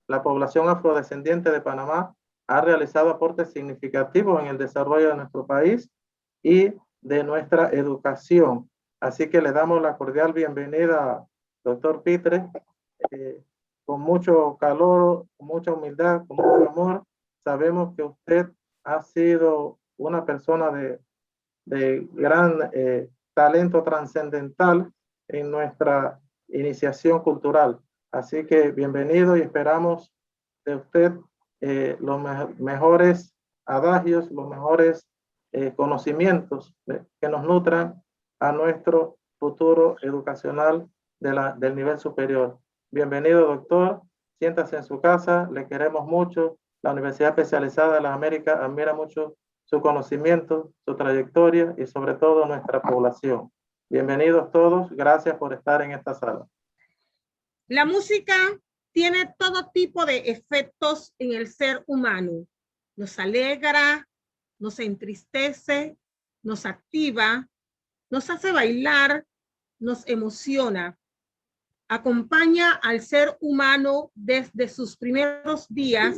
la población afrodescendiente de Panamá ha realizado aportes significativos en el desarrollo de nuestro país y de nuestra educación. Así que le damos la cordial bienvenida, doctor Pitre, con mucho calor, con mucha humildad, con mucho amor. Sabemos que usted ha sido una persona de gran talento trascendental en nuestra iniciación cultural. Así que bienvenido y esperamos de usted los mejores adagios, los mejores conocimientos que nos nutran a nuestro futuro educacional del nivel superior. Bienvenido, doctor. Siéntase en su casa. Le queremos mucho. La Universidad Especializada de las Américas admira mucho su conocimiento, su trayectoria y sobre todo nuestra población. Bienvenidos todos. Gracias por estar en esta sala. La música tiene todo tipo de efectos en el ser humano. Nos alegra, nos entristece, nos activa, nos hace bailar, nos emociona. Acompaña al ser humano desde sus primeros días,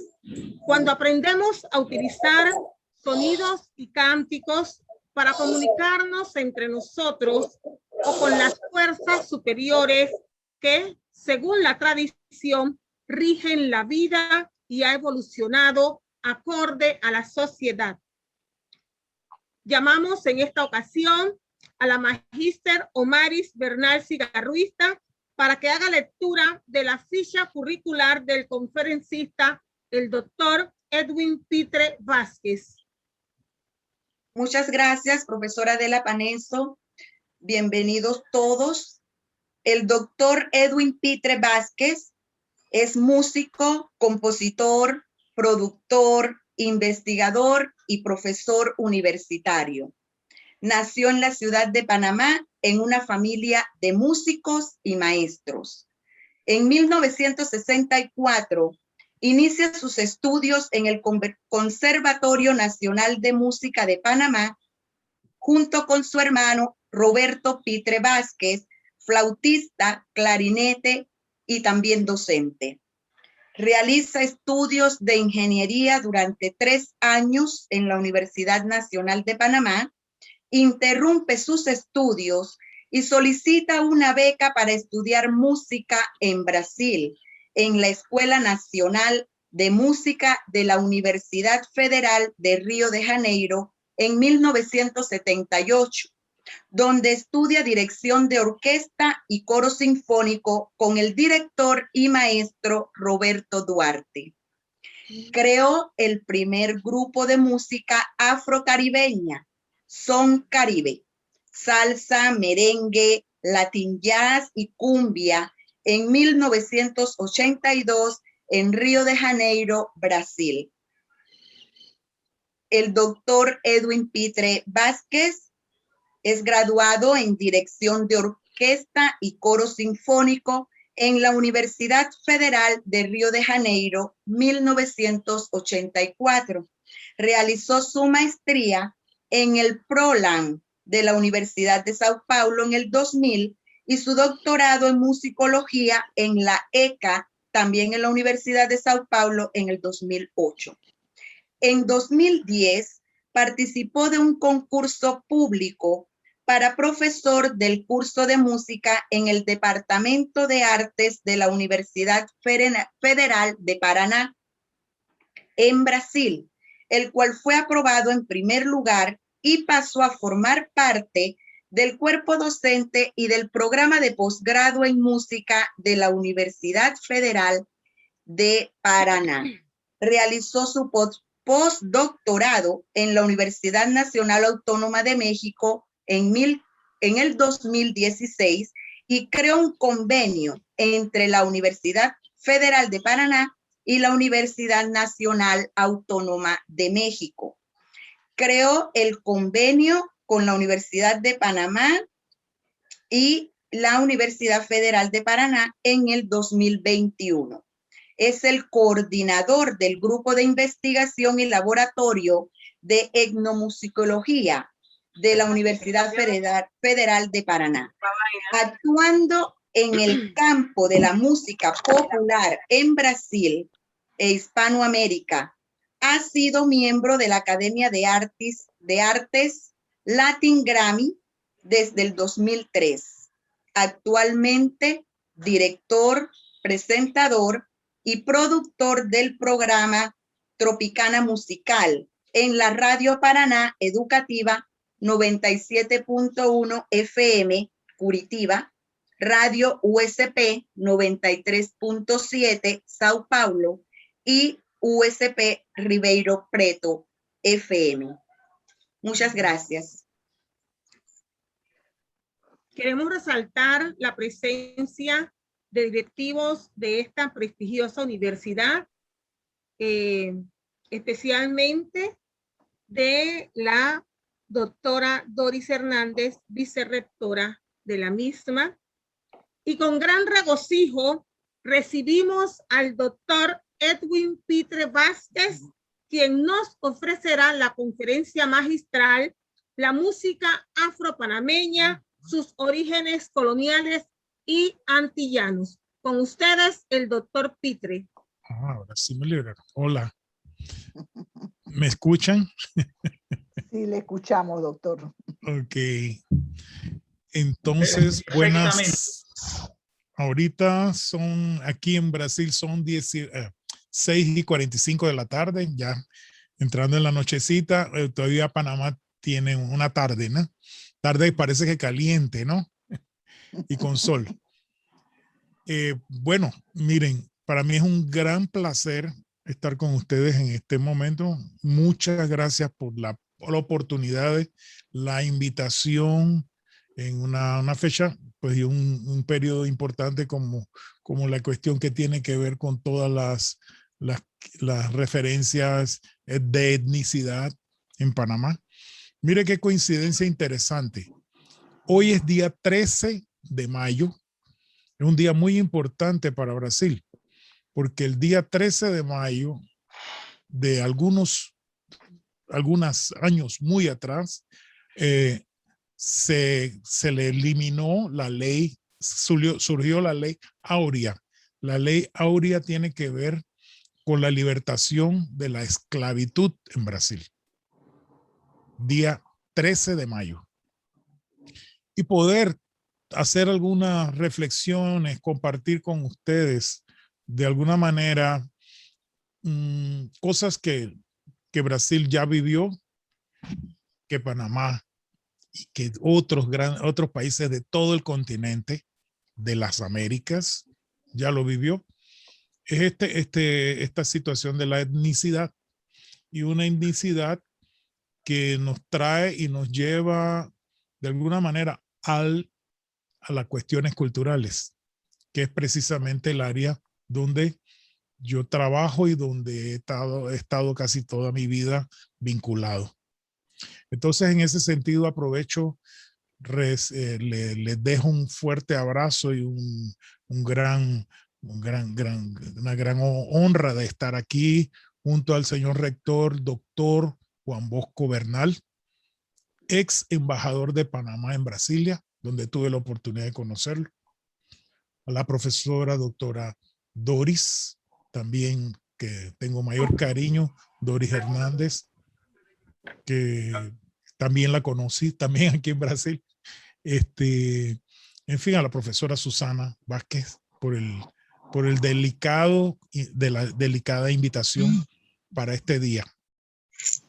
cuando aprendemos a utilizar sonidos y cánticos para comunicarnos entre nosotros o con las fuerzas superiores que, según la tradición, rigen la vida y ha evolucionado acorde a la sociedad. Llamamos en esta ocasión a la magíster Omaris Bernal Cigarruista para que haga lectura de la ficha curricular del conferencista, el doctor Edwin Pitre Vázquez. Muchas gracias, profesora Dela Paneso. Bienvenidos todos. El doctor Edwin Pitre Vázquez es músico, compositor, productor, investigador y profesor universitario. Nació en la ciudad de Panamá en una familia de músicos y maestros. En 1964 inicia sus estudios en el Conservatorio Nacional de Música de Panamá junto con su hermano Roberto Pitre Vázquez, flautista, clarinete y también docente. Realiza estudios de ingeniería durante 3 años en la Universidad Nacional de Panamá, interrumpe sus estudios y solicita una beca para estudiar música en Brasil, en la Escuela Nacional de Música de la Universidad Federal de Río de Janeiro en 1978, donde estudia dirección de orquesta y coro sinfónico con el director y maestro Roberto Duarte. Creó el primer grupo de música afrocaribeña, Son Caribe, salsa, merengue, latin jazz y cumbia en 1982 en Río de Janeiro, Brasil. El doctor Edwin Pitre Vázquez es graduado en dirección de orquesta y coro sinfónico en la Universidad Federal de Río de Janeiro, 1984. Realizó su maestría en el PROLAN de la Universidad de Sao Paulo en el 2000 y su doctorado en musicología en la ECA, también en la Universidad de Sao Paulo en el 2008. En 2010 participó de un concurso público para profesor del curso de música en el Departamento de Artes de la Universidad Federal de Paraná, en Brasil, el cual fue aprobado en primer lugar y pasó a formar parte del cuerpo docente y del programa de posgrado en música de la Universidad Federal de Paraná. Realizó su postdoctorado en la Universidad Nacional Autónoma de México en el 2016 y creó un convenio entre la Universidad Federal de Paraná y la Universidad Nacional Autónoma de México. Creó el convenio con la Universidad de Panamá y la Universidad Federal de Paraná en el 2021. Es el coordinador del grupo de investigación y laboratorio de etnomusicología de la Universidad Federal de Paraná, actuando en el campo de la música popular en Brasil e Hispanoamérica. Ha sido miembro de la Academia de Artes Latin Grammy desde el 2003. Actualmente, director, presentador y productor del programa Tropicana Musical en la Radio Paraná Educativa 97.1 FM Curitiba, Radio USP 93.7 Sao Paulo y USP Ribeiro Preto FM. Muchas gracias. Queremos resaltar la presencia de directivos de esta prestigiosa universidad, especialmente de la doctora Doris Hernández, vicerrectora de la misma. Y con gran regocijo recibimos al doctor Edwin Pitre Vázquez, quien nos ofrecerá la conferencia magistral La música afropanameña, sus orígenes coloniales y antillanos. Con ustedes, el doctor Pitre. Ahora sí me liberaron. Hola. ¿Me escuchan? Sí, le escuchamos, doctor. Ok. Entonces, buenas. Ahorita son, aquí en Brasil son 6:45 de la tarde, ya entrando en la nochecita. Todavía Panamá tiene una tarde, ¿no? Tarde parece que caliente, ¿no? Y con sol. Bueno, miren, para mí es un gran placer estar con ustedes en este momento. Muchas gracias por la oportunidad, la invitación en una fecha, pues, y un periodo importante como la cuestión que tiene que ver con todas las referencias de etnicidad en Panamá. Mire qué coincidencia interesante. Hoy es día 13 de mayo. Es un día muy importante para Brasil, porque el día 13 de mayo de algunos años muy atrás, se le eliminó la ley, surgió la ley Áurea. La ley Áurea tiene que ver con la libertación de la esclavitud en Brasil. Día 13 de mayo. Y poder hacer algunas reflexiones, compartir con ustedes de alguna manera cosas que Brasil ya vivió, que Panamá y que otros países de todo el continente, de las Américas, ya lo vivió. Es esta situación de la etnicidad, y una etnicidad que nos trae y nos lleva de alguna manera a las cuestiones culturales, que es precisamente el área donde yo trabajo y donde he estado casi toda mi vida vinculado. Entonces, en ese sentido, aprovecho, les dejo un fuerte abrazo y una gran honra de estar aquí junto al señor rector, doctor Juan Bosco Bernal, ex embajador de Panamá en Brasilia, donde tuve la oportunidad de conocerlo. A la profesora doctora Doris, también, que tengo mayor cariño, Doris Hernández, que también la conocí, también aquí en Brasil. En fin, a la profesora Susana Vázquez por la delicada invitación para este día.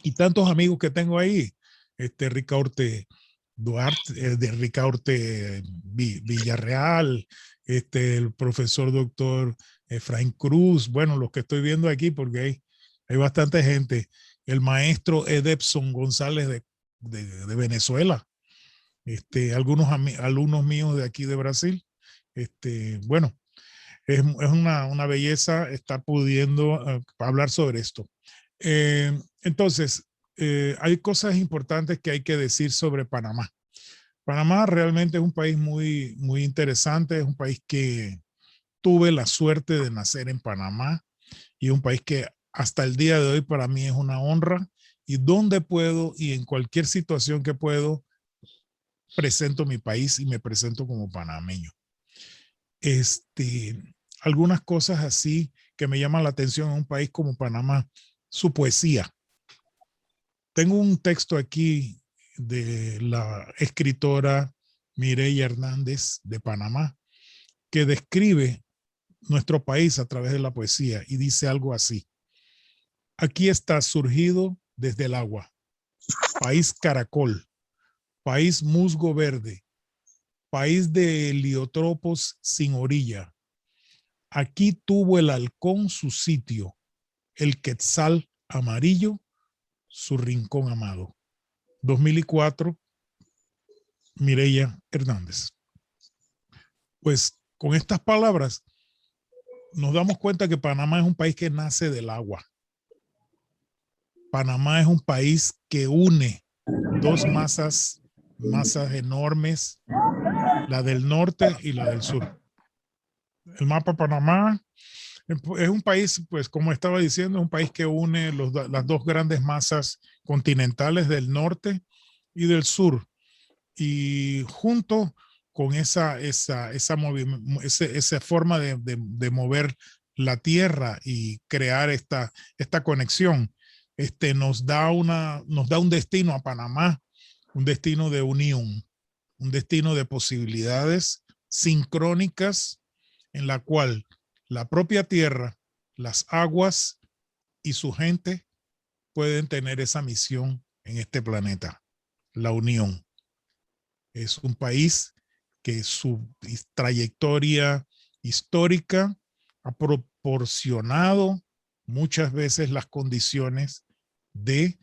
Y tantos amigos que tengo ahí, Ricaurte Duarte, de Ricaurte Villarreal, el profesor doctor Efraín Cruz, bueno, los que estoy viendo aquí, porque hay bastante gente, el maestro Edepson González de Venezuela, algunos alumnos míos de aquí de Brasil. Bueno, es una belleza estar pudiendo hablar sobre esto. Entonces, hay cosas importantes que hay que decir sobre Panamá. Panamá realmente es un país muy, muy interesante, es un país que tuve la suerte de nacer en Panamá, y un país que hasta el día de hoy para mí es una honra, y donde puedo y en cualquier situación que puedo, presento mi país y me presento como panameño. Algunas cosas así que me llama la atención en un país como Panamá, su poesía. Tengo un texto aquí de la escritora Mireya Hernández de Panamá, que describe nuestro país a través de la poesía y dice algo así. Aquí está surgido desde el agua, país caracol, país musgo verde, país de heliotropos sin orilla. Aquí tuvo el halcón su sitio, el quetzal amarillo su rincón amado. 2004, Mireya Hernández. Pues con estas palabras nos damos cuenta que Panamá es un país que nace del agua. Panamá es un país que une dos masas enormes, la del norte y la del sur. El mapa de Panamá es un país, pues como estaba diciendo, es un país que une las dos grandes masas continentales del norte y del sur. Y junto con esa forma de mover la tierra y crear esta conexión, nos da un destino a Panamá, un destino de unión, un destino de posibilidades sincrónicas en la cual la propia tierra, las aguas y su gente pueden tener esa misión en este planeta, la unión. Es un país que su trayectoria histórica ha proporcionado muchas veces las condiciones de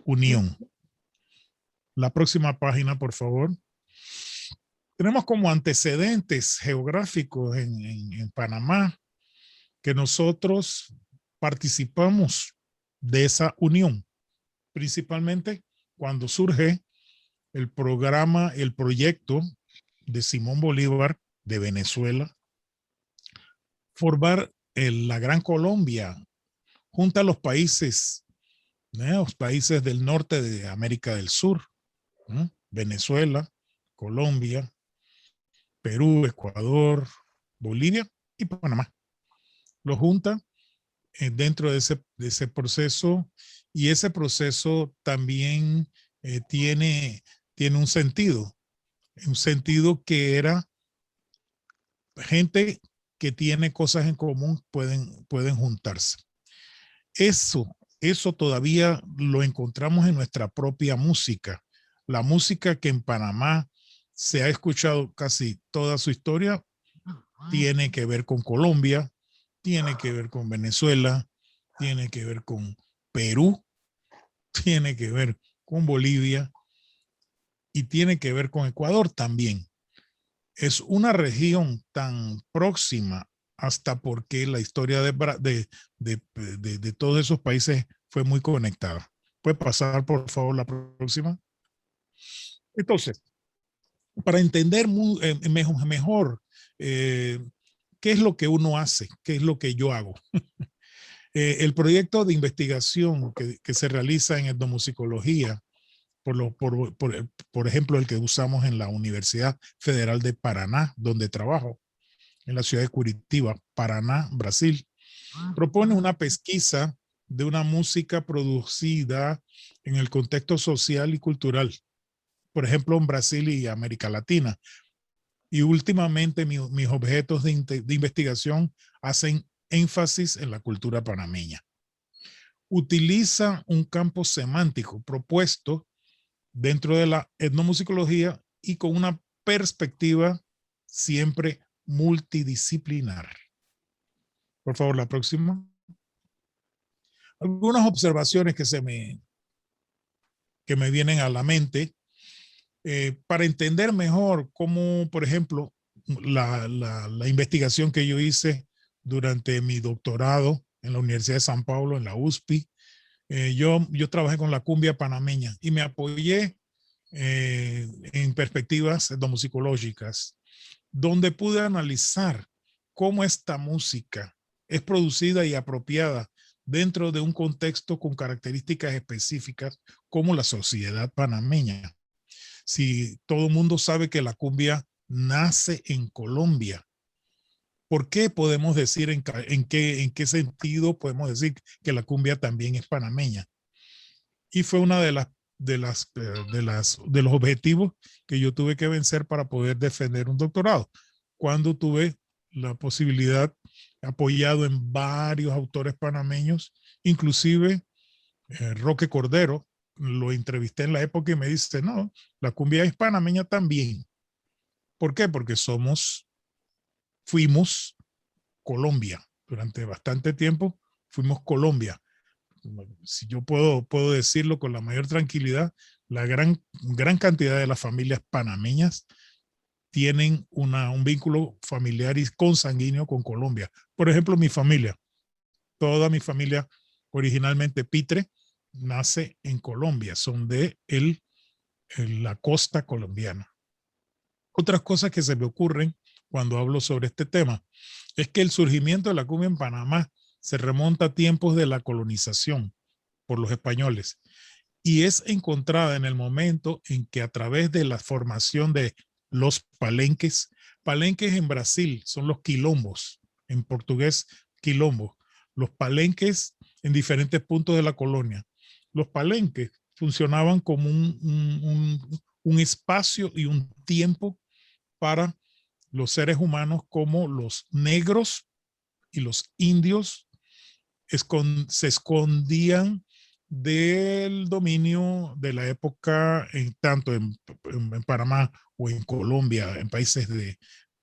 unión. La próxima página, por favor. Tenemos como antecedentes geográficos en Panamá que nosotros participamos de esa unión, principalmente cuando surge el proyecto de Simón Bolívar de Venezuela, formar la Gran Colombia junto a los países del norte de América del Sur, Venezuela, Colombia, Perú, Ecuador, Bolivia y Panamá. Lo junta dentro de ese proceso, y ese proceso también tiene un sentido que era gente que tiene cosas en común pueden juntarse. Eso todavía lo encontramos en nuestra propia música. La música que en Panamá se ha escuchado casi toda su historia tiene que ver con Colombia, tiene que ver con Venezuela, tiene que ver con Perú, tiene que ver con Bolivia y tiene que ver con Ecuador también. Es una región tan próxima hasta porque la historia de todos esos países fue muy conectada. ¿Puede pasar, por favor, la próxima? Entonces, para entender mejor qué es lo que uno hace, qué es lo que yo hago. El proyecto de investigación que se realiza en etnomusicología, por ejemplo, el que usamos en la Universidad Federal de Paraná, donde trabajo, en la ciudad de Curitiba, Paraná, Brasil, propone una pesquisa de una música producida en el contexto social y cultural, por ejemplo, en Brasil y América Latina. Y últimamente mis objetos de investigación hacen énfasis en la cultura panameña. Utiliza un campo semántico propuesto dentro de la etnomusicología y con una perspectiva siempre multidisciplinar. Por favor, la próxima. Algunas observaciones que me vienen a la mente para entender mejor cómo, por ejemplo, la investigación que yo hice durante mi doctorado en la Universidad de San Paulo, en la USP. Yo trabajé con la cumbia panameña y me apoyé en perspectivas etnomusicológicas, donde pude analizar cómo esta música es producida y apropiada dentro de un contexto con características específicas como la sociedad panameña. Si todo el mundo sabe que la cumbia nace en Colombia, ¿Por qué podemos decir, en qué sentido podemos decir que la cumbia también es panameña? Y fue una de los objetivos que yo tuve que vencer para poder defender un doctorado. Cuando tuve la posibilidad, apoyado en varios autores panameños, inclusive Roque Cordero, lo entrevisté en la época y me dice, no, la cumbia es panameña también. ¿Por qué? Porque fuimos Colombia. Durante bastante tiempo fuimos Colombia. Si yo puedo decirlo con la mayor tranquilidad, la gran cantidad de las familias panameñas tienen un vínculo familiar y consanguíneo con Colombia. Por ejemplo, mi familia, toda mi familia originalmente Pitre, nace en Colombia, son de la costa colombiana. Otras cosas que se me ocurren cuando hablo sobre este tema es que el surgimiento de la cumbia en Panamá se remonta a tiempos de la colonización por los españoles y es encontrada en el momento en que, a través de la formación de los palenques en Brasil son los quilombos, en portugués quilombo, los palenques en diferentes puntos de la colonia. Los palenques funcionaban como un espacio y un tiempo para los seres humanos, como los negros y los indios se escondían del dominio de la época, tanto en Panamá o en Colombia, en países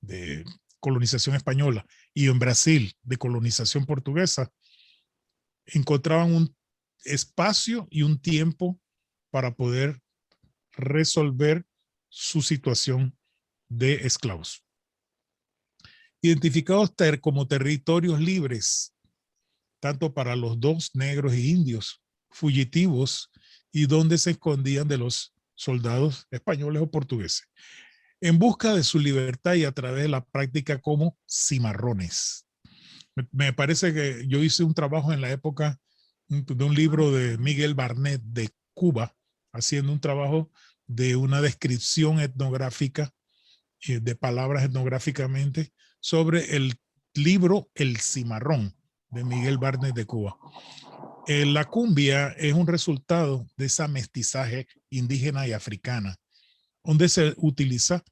de colonización española, y en Brasil de colonización portuguesa. Encontraban un espacio y un tiempo para poder resolver su situación de esclavos, identificados como territorios libres, tanto para los dos, negros e indios, fugitivos, y donde se escondían de los soldados españoles o portugueses, en busca de su libertad y a través de la práctica como cimarrones. Me parece que yo hice un trabajo en la época de un libro de Miguel Barnet de Cuba, haciendo un trabajo de una descripción etnográfica, de palabras etnográficamente, sobre el libro El Cimarrón de Miguel Barnet de Cuba. La cumbia es un resultado de esa mestizaje indígena y africana, donde se utiliza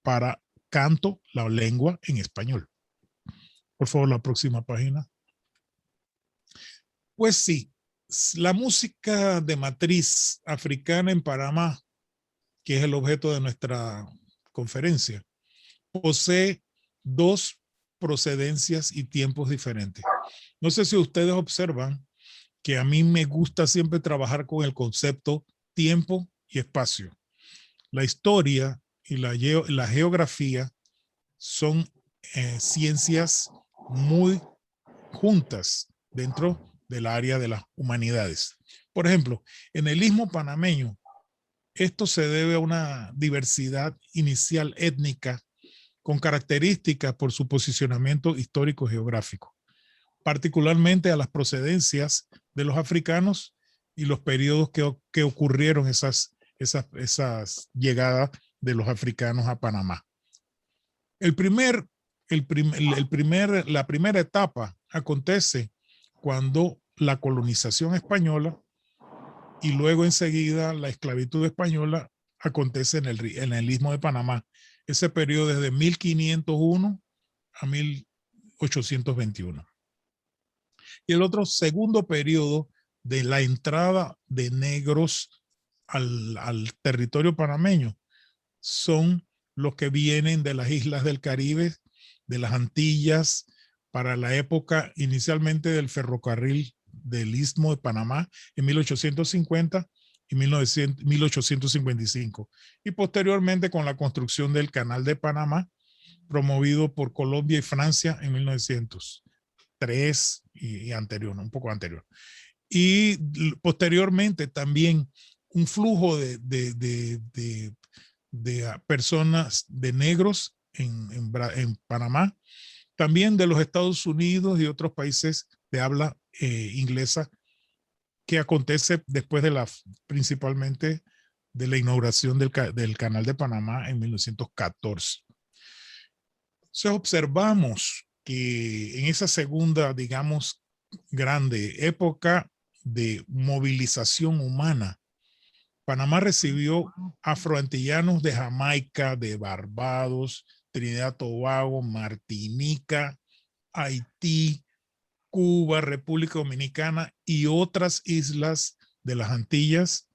para canto la lengua en español. Por favor, la próxima página. Pues sí, la música de matriz africana en Panamá, que es el objeto de nuestra conferencia, posee dos procedencias y tiempos diferentes. No sé si ustedes observan que a mí me gusta siempre trabajar con el concepto tiempo y espacio. La historia y la geografía son ciencias muy juntas dentro del área de las humanidades. Por ejemplo, en el istmo panameño, esto se debe a una diversidad inicial étnica con características por su posicionamiento histórico geográfico, particularmente a las procedencias de los africanos y los periodos que ocurrieron esas llegadas de los africanos a Panamá. La primera etapa acontece cuando la colonización española y luego enseguida la esclavitud española acontece en el istmo de Panamá. Ese periodo desde 1501 a 1821. Y el otro segundo periodo de la entrada de negros al territorio panameño son los que vienen de las islas del Caribe, de las Antillas, para la época inicialmente del ferrocarril del Istmo de Panamá en 1850 y 1855, y posteriormente con la construcción del Canal de Panamá, promovido por Colombia y Francia en 1903 y anterior, un poco anterior. Y posteriormente también un flujo de personas, de negros en Panamá, también de los Estados Unidos y otros países de habla inglesa, que acontece después principalmente de la inauguración del Canal de Panamá en 1914. Entonces observamos que en esa segunda, digamos, grande época de movilización humana, Panamá recibió afroantillanos de Jamaica, de Barbados, Trinidad y Tobago, Martinica, Haití, Cuba, República Dominicana y otras islas de las Antillas.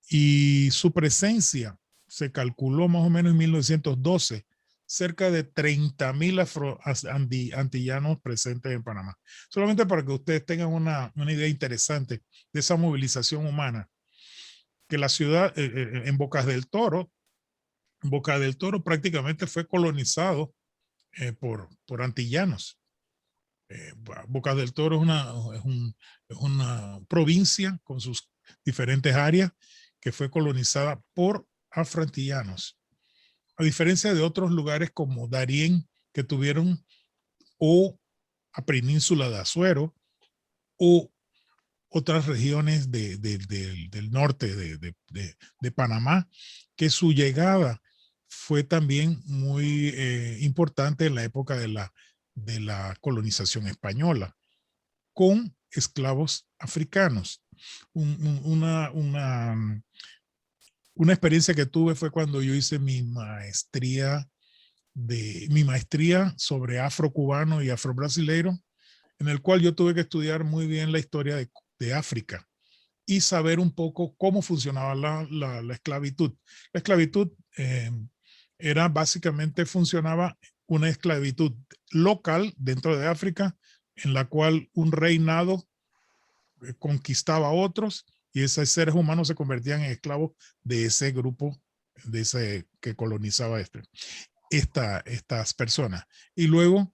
Y su presencia se calculó más o menos en 1912, cerca de 30,000 antillanos presentes en Panamá. Solamente para que ustedes tengan una idea interesante de esa movilización humana, que la ciudad en Bocas del Toro prácticamente fue colonizado por antillanos. Bocas del Toro es una provincia con sus diferentes áreas que fue colonizada por afroantillanos. A diferencia de otros lugares como Darién, que tuvieron, o a Península de Azuero, o otras regiones del norte de Panamá, que su llegada fue también muy importante en la época de la colonización española, con esclavos africanos. Una experiencia que tuve fue cuando yo hice mi maestría sobre afro-cubano y afro-brasileiro, en el cual yo tuve que estudiar muy bien la historia de África y saber un poco cómo funcionaba la esclavitud. La esclavitud funcionaba una esclavitud local dentro de África, en la cual un reinado conquistaba a otros y esos seres humanos se convertían en esclavos de ese grupo que colonizaba estas personas. Y luego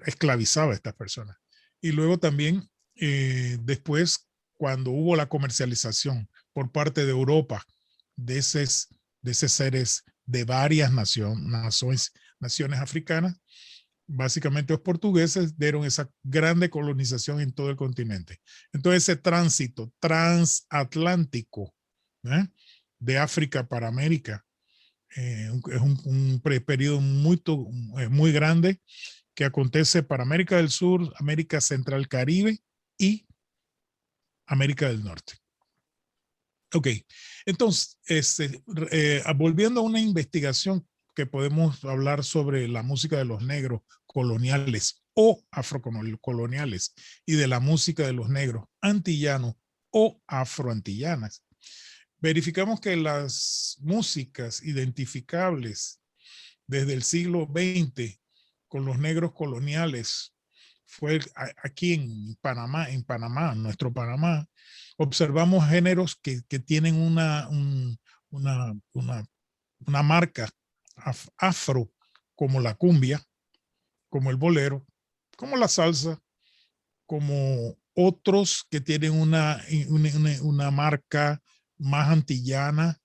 esclavizaba a estas personas. Y luego también, después, cuando hubo la comercialización por parte de Europa de esos seres de varias naciones africanas, básicamente los portugueses dieron esa grande colonización en todo el continente. Entonces ese tránsito transatlántico de África para América es un periodo muy grande que acontece para América del Sur, América Central, Caribe y América del Norte. Ok, entonces, volviendo a una investigación que podemos hablar sobre la música de los negros coloniales o afrocoloniales y de la música de los negros antillanos o afroantillanas. Verificamos que las músicas identificables desde el siglo XX con los negros coloniales fue aquí en Panamá, nuestro Panamá, observamos géneros que tienen una marca afro, como la cumbia, como el bolero, como la salsa, como otros que tienen una marca más antillana,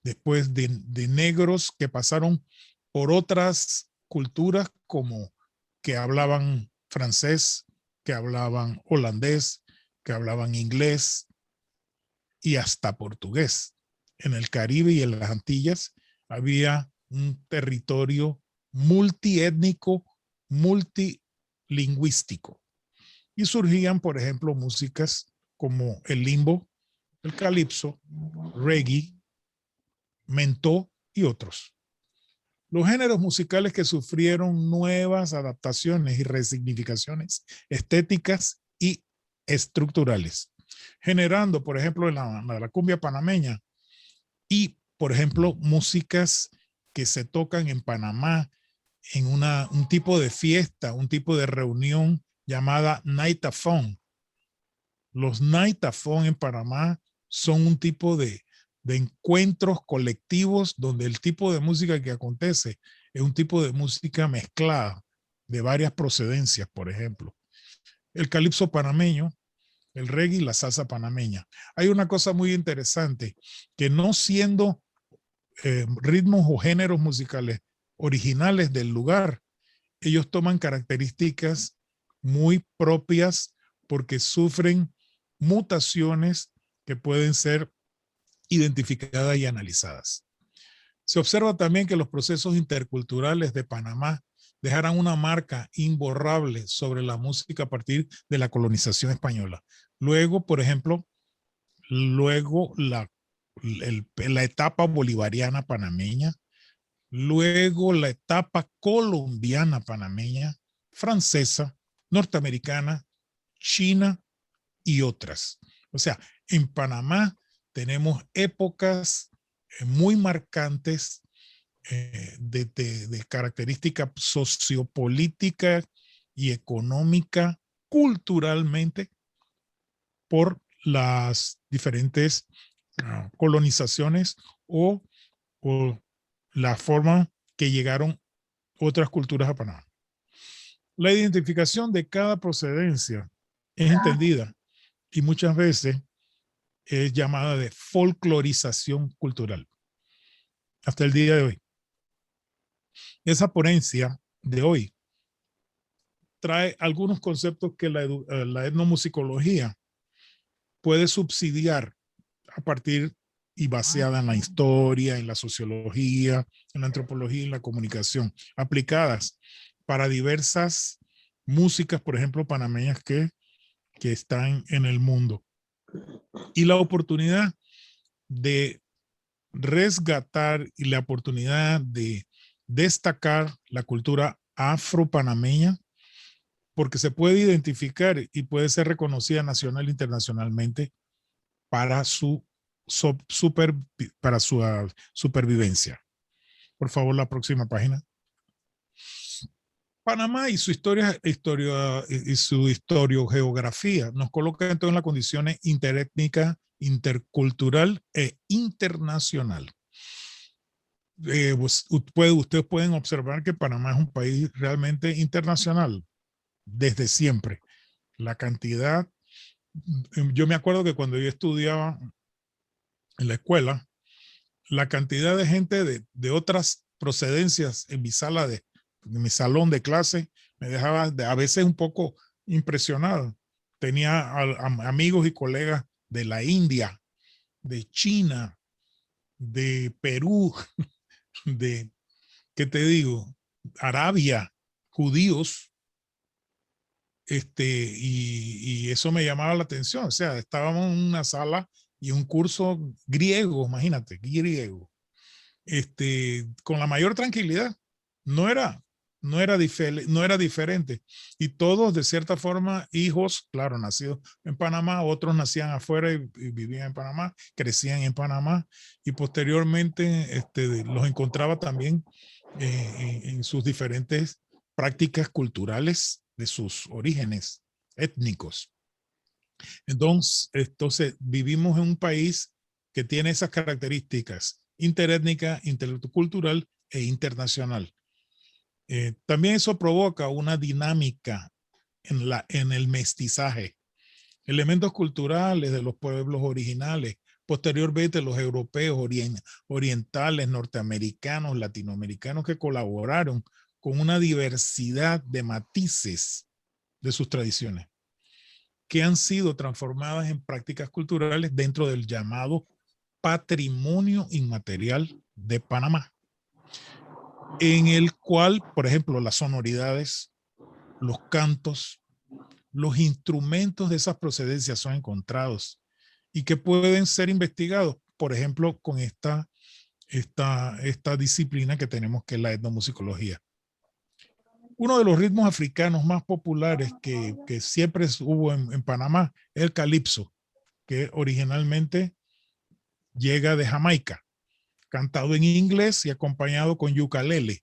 después de negros que pasaron por otras culturas como que hablaban francés, que hablaban holandés, que hablaban inglés y hasta portugués. En el Caribe y en las Antillas había un territorio multiétnico, multilingüístico. Y surgían, por ejemplo, músicas como el limbo, el calipso, reggae, mentó y otros. Los géneros musicales que sufrieron nuevas adaptaciones y resignificaciones estéticas y estructurales, generando, por ejemplo, la cumbia panameña y, por ejemplo, músicas que se tocan en Panamá en un tipo de fiesta, un tipo de reunión llamada Night-a-Phone. Los Night-a-Phone en Panamá son un tipo de encuentros colectivos donde el tipo de música que acontece es un tipo de música mezclada de varias procedencias, por ejemplo. El calipso panameño, el reggae y la salsa panameña. Hay una cosa muy interesante, que no siendo ritmos o géneros musicales originales del lugar, ellos toman características muy propias porque sufren mutaciones que pueden ser identificadas y analizadas. Se observa también que los procesos interculturales de Panamá dejaron una marca imborrable sobre la música a partir de la colonización española. Luego, por ejemplo, la etapa bolivariana panameña, luego la etapa colombiana panameña, francesa, norteamericana, china y otras. O sea, en Panamá tenemos épocas muy marcantes de característica sociopolítica y económica, culturalmente, por las diferentes colonizaciones o la forma que llegaron otras culturas a Panamá. La identificación de cada procedencia es entendida y muchas veces es llamada de folclorización cultural. Hasta el día de hoy. Esa ponencia de hoy trae algunos conceptos que la etnomusicología puede subsidiar a partir y baseada en la historia, en la sociología, en la antropología y en la comunicación, aplicadas para diversas músicas, por ejemplo, panameñas que están en el mundo. Y la oportunidad de resgatar y la oportunidad de destacar la cultura afro-panameña, porque se puede identificar y puede ser reconocida nacional e internacionalmente para su supervivencia. Por favor, la próxima página. Panamá y su historiografía nos coloca entonces en las condiciones interétnica, intercultural e internacional. Ustedes pueden observar que Panamá es un país realmente internacional desde siempre. La cantidad, yo me acuerdo que cuando yo estudiaba en la escuela, la cantidad de gente de otras procedencias en mi salón de clase me dejaba a veces un poco impresionado. Tenía amigos y colegas de la India, de China, de Perú, de, ¿qué te digo? Arabia, judíos, y eso me llamaba la atención. O sea, estábamos en una sala y un curso griego, imagínate, griego, con la mayor tranquilidad. No era diferente. Y todos, de cierta forma, hijos, claro, nacidos en Panamá, otros nacían afuera y vivían en Panamá, crecían en Panamá, y posteriormente los encontraba también en sus diferentes prácticas culturales de sus orígenes étnicos. Entonces vivimos en un país que tiene esas características interétnica, intercultural e internacional. También eso provoca una dinámica en el mestizaje. Elementos culturales de los pueblos originales, posteriormente los europeos, orientales, norteamericanos, latinoamericanos, que colaboraron con una diversidad de matices de sus tradiciones, que han sido transformadas en prácticas culturales dentro del llamado patrimonio inmaterial de Panamá, en el cual, por ejemplo, las sonoridades, los cantos, los instrumentos de esas procedencias son encontrados y que pueden ser investigados, por ejemplo, con esta disciplina que tenemos, que es la etnomusicología. Uno de los ritmos africanos más populares que siempre hubo en Panamá es el calipso, que originalmente llega de Jamaica, cantado en inglés y acompañado con ukelele,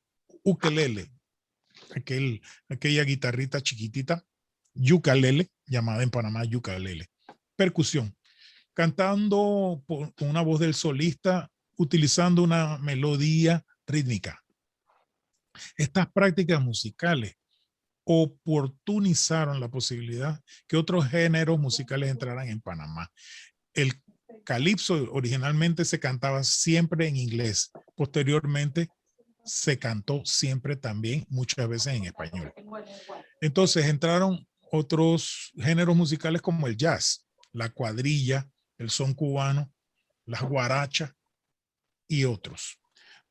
aquella guitarrita chiquitita, ukelele, llamada en Panamá ukelele. Percusión, cantando con una voz del solista, utilizando una melodía rítmica. Estas prácticas musicales oportunizaron la posibilidad que otros géneros musicales entraran en Panamá. El calipso originalmente se cantaba siempre en inglés. Posteriormente se cantó siempre también, muchas veces en español. Entonces entraron otros géneros musicales como el jazz, la cuadrilla, el son cubano, las guarachas y otros.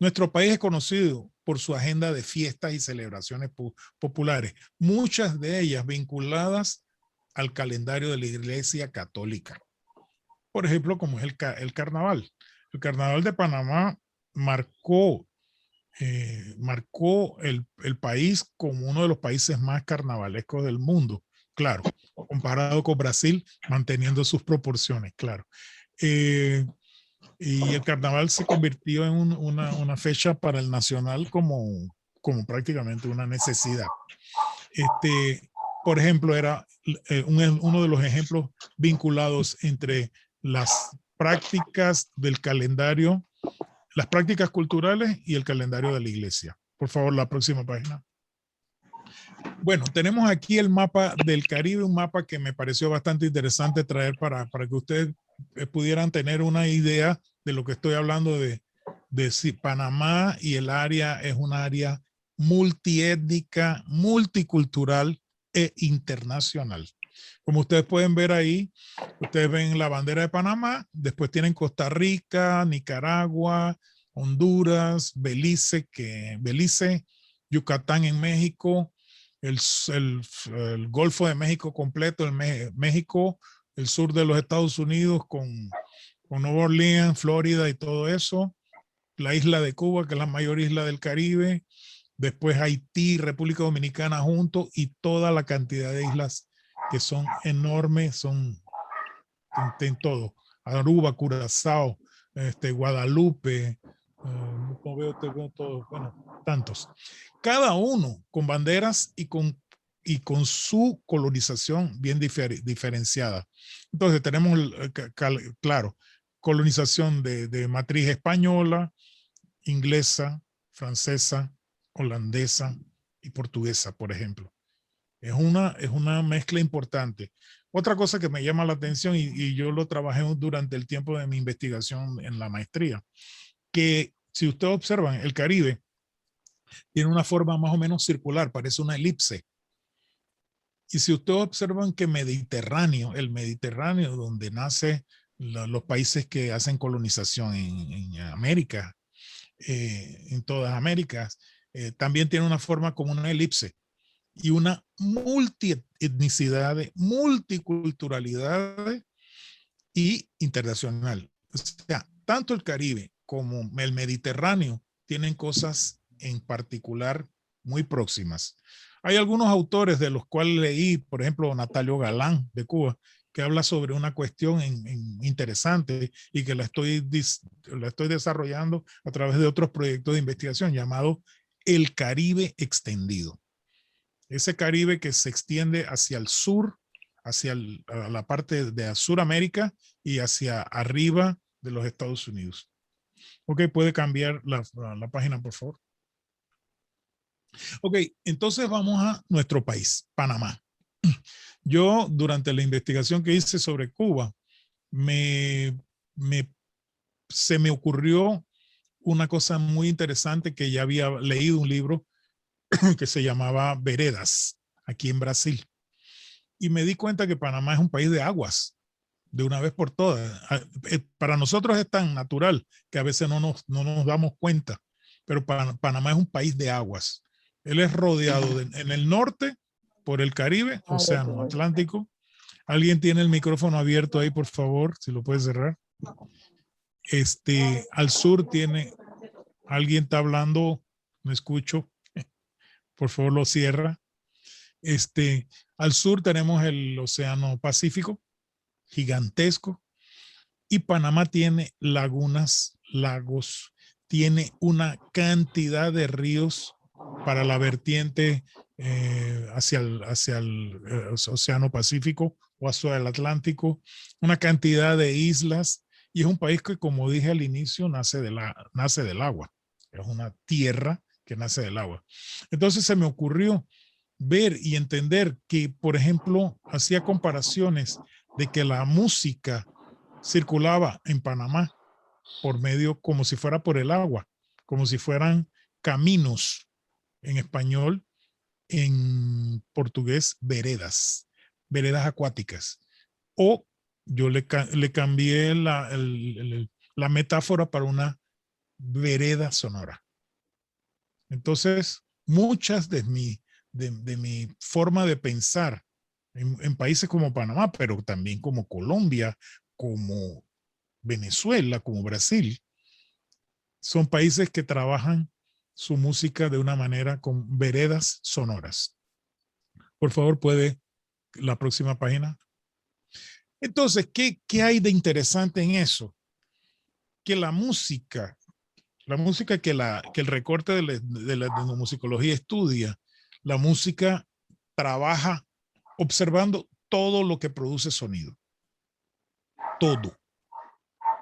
Nuestro país es conocido por su agenda de fiestas y celebraciones populares, muchas de ellas vinculadas al calendario de la Iglesia Católica. Por ejemplo, como es el carnaval. El carnaval de Panamá marcó el país como uno de los países más carnavalescos del mundo, claro, comparado con Brasil, manteniendo sus proporciones, claro. Y el carnaval se convirtió en una fecha para el nacional como prácticamente una necesidad. Por ejemplo, era uno de los ejemplos vinculados entre las prácticas del calendario, las prácticas culturales y el calendario de la iglesia. Por favor, la próxima página. Bueno, tenemos aquí el mapa del Caribe, un mapa que me pareció bastante interesante traer para que ustedes pudieran tener una idea de lo que estoy hablando de si Panamá y el área es un área multiétnica, multicultural e internacional. Como ustedes pueden ver ahí, ustedes ven la bandera de Panamá, después tienen Costa Rica, Nicaragua, Honduras, Belice, Yucatán en México, el Golfo de México completo, México, el sur de los Estados Unidos con Nueva Orleans, Florida y todo eso, la isla de Cuba, que es la mayor isla del Caribe, después Haití, República Dominicana juntos y toda la cantidad de islas que son enormes, son en todo. Aruba, Curazao, Guadalupe, no veo todo, bueno, tantos. Cada uno con banderas y con su colonización bien diferenciada. Entonces tenemos, claro, colonización de matriz española, inglesa, francesa, holandesa y portuguesa, por ejemplo. Es una mezcla importante. Otra cosa que me llama la atención, y yo lo trabajé durante el tiempo de mi investigación en la maestría, que si ustedes observan, el Caribe tiene una forma más o menos circular, parece una elipse. Y si ustedes observan que el Mediterráneo, donde nacen los países que hacen colonización en América, en todas Américas, también tiene una forma como una elipse y una multietnicidad, multiculturalidad y internacional. O sea, tanto el Caribe como el Mediterráneo tienen cosas en particular muy próximas. Hay algunos autores de los cuales leí, por ejemplo, Natalio Galán de Cuba, que habla sobre una cuestión interesante y que la estoy desarrollando a través de otros proyectos de investigación llamado El Caribe Extendido. Ese Caribe que se extiende hacia el sur, hacia la parte de Suramérica y hacia arriba de los Estados Unidos. Ok, puede cambiar la página, por favor. Ok, entonces vamos a nuestro país, Panamá. Yo, durante la investigación que hice sobre Cuba, se me ocurrió una cosa muy interesante que ya había leído un libro que se llamaba Veredas, aquí en Brasil. Y me di cuenta que Panamá es un país de aguas, de una vez por todas. Para nosotros es tan natural que a veces no nos damos cuenta, pero Panamá es un país de aguas. Él es rodeado en el norte por el Caribe, Océano Atlántico. ¿Alguien tiene el micrófono abierto ahí, por favor? Si lo puede cerrar. Al sur tiene, alguien está hablando, no escucho. Por favor, lo cierra. Al sur tenemos el Océano Pacífico, gigantesco. Y Panamá tiene lagunas, lagos, tiene una cantidad de ríos para la vertiente hacia el Océano Pacífico o hacia el Atlántico, una cantidad de islas, y es un país que, como dije al inicio, nace del agua. Es una tierra que nace del agua. Entonces se me ocurrió ver y entender que, por ejemplo, hacía comparaciones de que la música circulaba en Panamá por medio, como si fuera por el agua, como si fueran caminos en español, en portugués, veredas acuáticas. O yo le cambié la metáfora para una vereda sonora. Entonces, muchas de mi forma de pensar en países como Panamá, pero también como Colombia, como Venezuela, como Brasil, son países que trabajan su música de una manera con veredas sonoras. Por favor, puede la próxima página. Entonces, ¿qué hay de interesante en eso? Que la música que el recorte de la etnomusicología estudia, la música trabaja observando todo lo que produce sonido. Todo.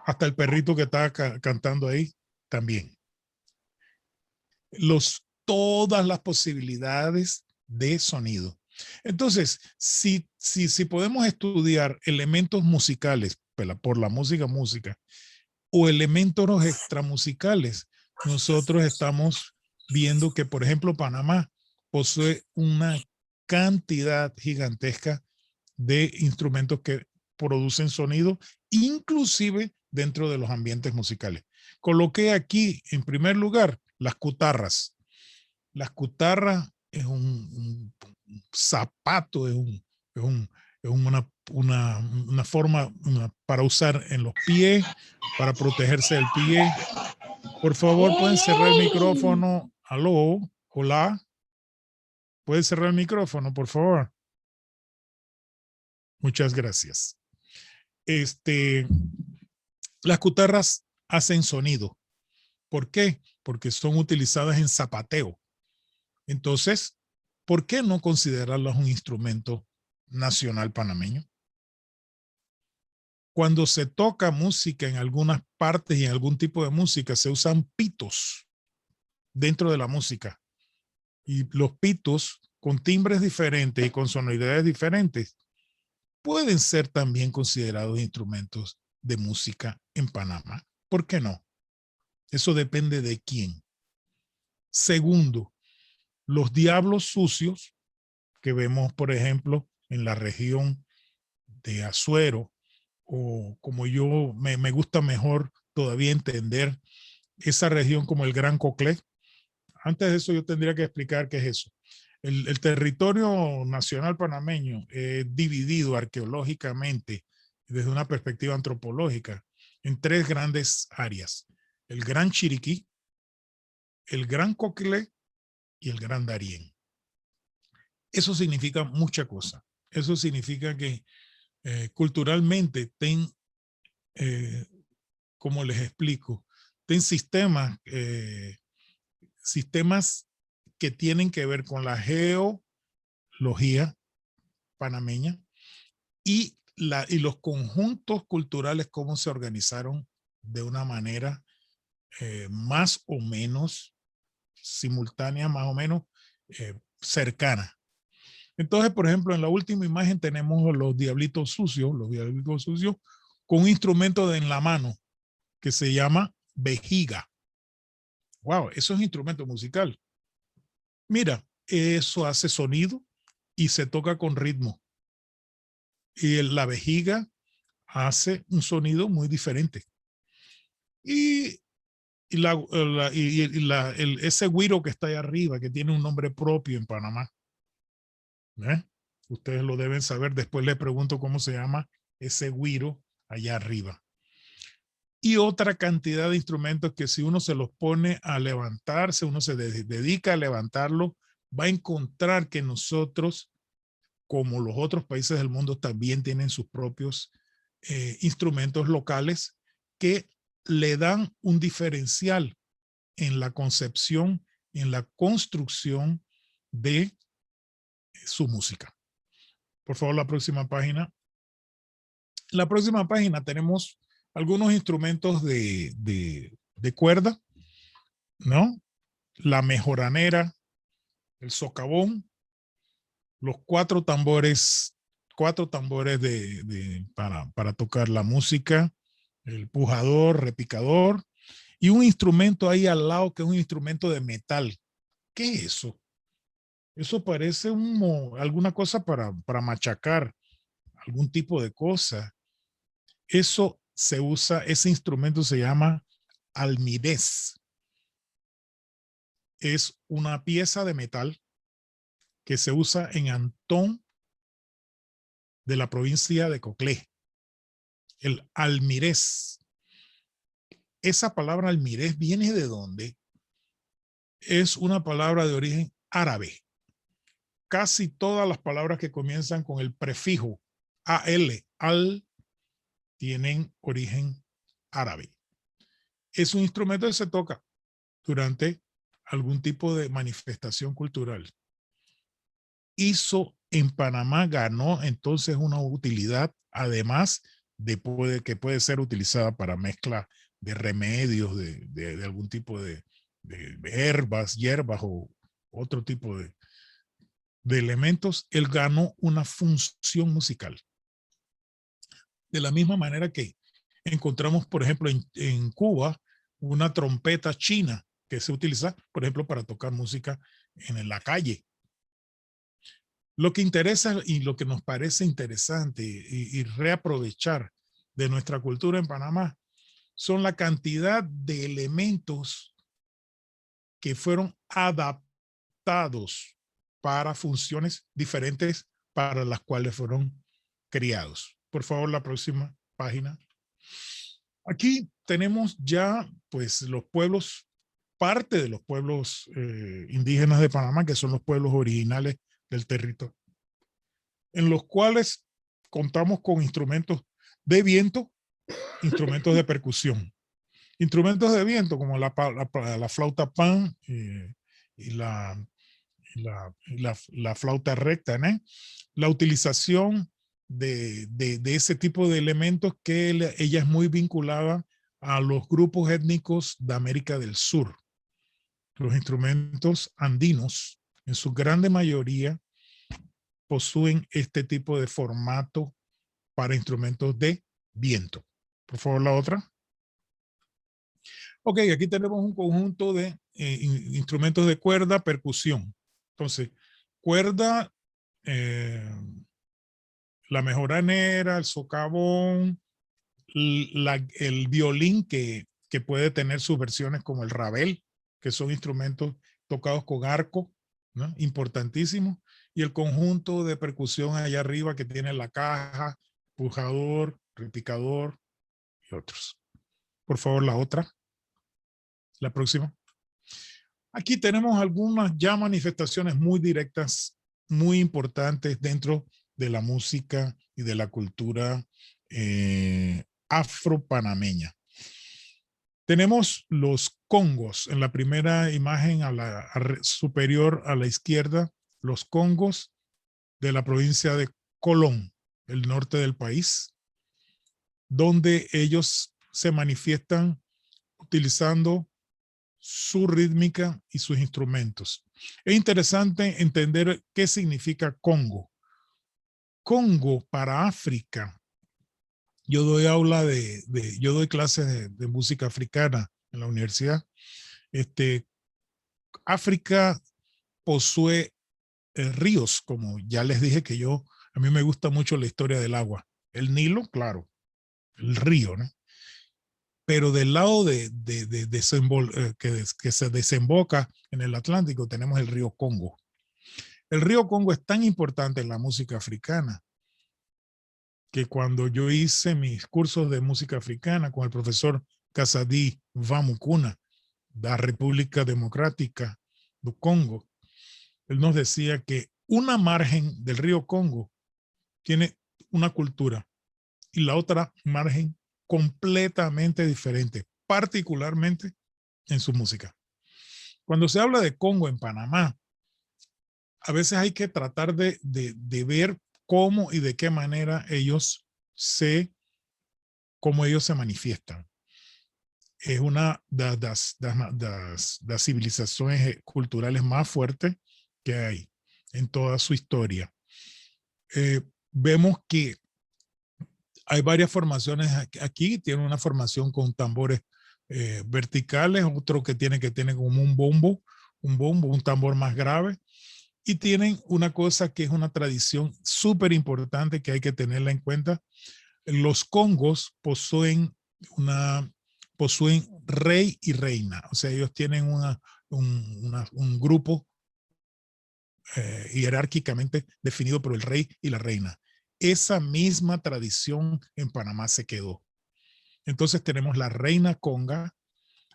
Hasta el perrito que está cantando ahí también. Todas las posibilidades de sonido. Entonces, si podemos estudiar elementos musicales por la música o elementos extramusicales, nosotros estamos viendo que, por ejemplo, Panamá posee una cantidad gigantesca de instrumentos que producen sonido, inclusive dentro de los ambientes musicales. Coloqué aquí, en primer lugar, las cutarras. Las cutarras es un zapato, es una forma para usar en los pies, para protegerse del pie. Por favor, pueden cerrar el micrófono. Aló, hola. ¿Pueden cerrar el micrófono, por favor? Muchas gracias. Las cutarras hacen sonido. ¿Por qué? Porque son utilizadas en zapateo. Entonces, ¿por qué no considerarlas un instrumento nacional panameño? Cuando se toca música en algunas partes y en algún tipo de música, se usan pitos dentro de la música. Y los pitos, con timbres diferentes y con sonoridades diferentes, pueden ser también considerados instrumentos de música en Panamá. ¿Por qué no? Eso depende de quién. Segundo, los diablos sucios que vemos, por ejemplo, en la región de Azuero, o como yo me gusta mejor todavía entender esa región como el Gran Coclé. Antes de eso yo tendría que explicar qué es eso. El territorio nacional panameño es dividido arqueológicamente desde una perspectiva antropológica en tres grandes áreas: el Gran Chiriquí, el Gran Coclé y el Gran Darién. Eso significa mucha cosa. Eso significa que culturalmente como les explico, sistemas que tienen que ver con la geología panameña y los conjuntos culturales, cómo se organizaron de una manera más o menos simultánea, más o menos cercana. Entonces, por ejemplo, en la última imagen tenemos los diablitos sucios con un instrumento en la mano que se llama vejiga. Wow, eso es un instrumento musical. Mira, eso hace sonido y se toca con ritmo. Y la vejiga hace un sonido muy diferente. Y ese güiro que está ahí arriba, que tiene un nombre propio en Panamá. Ustedes lo deben saber. Después le pregunto cómo se llama ese güiro allá arriba. Y otra cantidad de instrumentos que si uno se los pone a levantarse, uno se dedica a levantarlo, va a encontrar que nosotros, como los otros países del mundo, también tienen sus propios instrumentos locales que le dan un diferencial en la concepción, en la construcción de su música. Por favor, la próxima página. La próxima página tenemos algunos instrumentos de cuerda, ¿no? La mejoranera, el socavón, los cuatro tambores para tocar la música, el pujador, repicador, y un instrumento ahí al lado que es un instrumento de metal. ¿Qué es eso? Eso parece alguna cosa para machacar, algún tipo de cosa. Eso se usa, ese instrumento se llama almirez. Es una pieza de metal que se usa en Antón de la provincia de Coclé. El almirez. Esa palabra almirez viene de dónde? Es una palabra de origen árabe. Casi todas las palabras que comienzan con el prefijo al, tienen origen árabe. Es un instrumento que se toca durante algún tipo de manifestación cultural. En Panamá ganó entonces una utilidad, además de que puede ser utilizada para mezcla de remedios, de algún tipo de hierbas o otro tipo de elementos. Él ganó una función musical. De la misma manera que encontramos, por ejemplo, en Cuba, una trompeta china que se utiliza, por ejemplo, para tocar música en la calle. Lo que interesa y lo que nos parece interesante y reaprovechar de nuestra cultura en Panamá son la cantidad de elementos que fueron adaptados para funciones diferentes para las cuales fueron criados. Por favor, la próxima página. Aquí tenemos ya pues los pueblos, parte de los pueblos indígenas de Panamá, que son los pueblos originales del territorio, en los cuales contamos con instrumentos de viento, instrumentos de percusión. Instrumentos de viento como la flauta pan y la flauta recta, ¿no? La utilización de ese tipo de elementos que ella es muy vinculada a los grupos étnicos de América del Sur. Los instrumentos andinos, en su grande mayoría, poseen este tipo de formato para instrumentos de viento. Por favor, la otra. Ok, aquí tenemos un conjunto de instrumentos de cuerda, percusión. Entonces, cuerda, la mejoranera, el socavón, el violín que puede tener sus versiones como el rabel, que son instrumentos tocados con arco, ¿no? Importantísimo. Y el conjunto de percusión allá arriba que tiene la caja, pujador, repicador y otros. Por favor, la otra. La próxima. Aquí tenemos algunas ya manifestaciones muy directas, muy importantes dentro de la música y de la cultura afro-panameña. Tenemos los congos en la primera imagen superior a la izquierda, los congos de la provincia de Colón, el norte del país, donde ellos se manifiestan utilizando su rítmica y sus instrumentos. Es interesante entender qué significa Congo. Congo para África. Yo doy clases de música africana en la universidad. África posee ríos, como ya les dije que a mí me gusta mucho la historia del agua. El Nilo, claro, el río, ¿no? Pero del lado que se desemboca en el Atlántico tenemos el río Congo. El río Congo es tan importante en la música africana que cuando yo hice mis cursos de música africana con el profesor Kasadi Vamukuna de la República Democrática del Congo, él nos decía que una margen del río Congo tiene una cultura y la otra margen completamente diferente, particularmente en su música. Cuando se habla de Congo en Panamá, a veces hay que tratar de ver cómo y de qué manera ellos se manifiestan. Es una de las civilizaciones culturales más fuertes que hay en toda su historia. Vemos que hay varias formaciones aquí. Tiene una formación con tambores verticales, otro que tiene como un bombo, un tambor más grave. Y tienen una cosa que es una tradición súper importante que hay que tenerla en cuenta. Los congos poseen poseen rey y reina. O sea, ellos tienen un grupo jerárquicamente definido por el rey y la reina. Esa misma tradición en Panamá se quedó. Entonces tenemos la reina conga.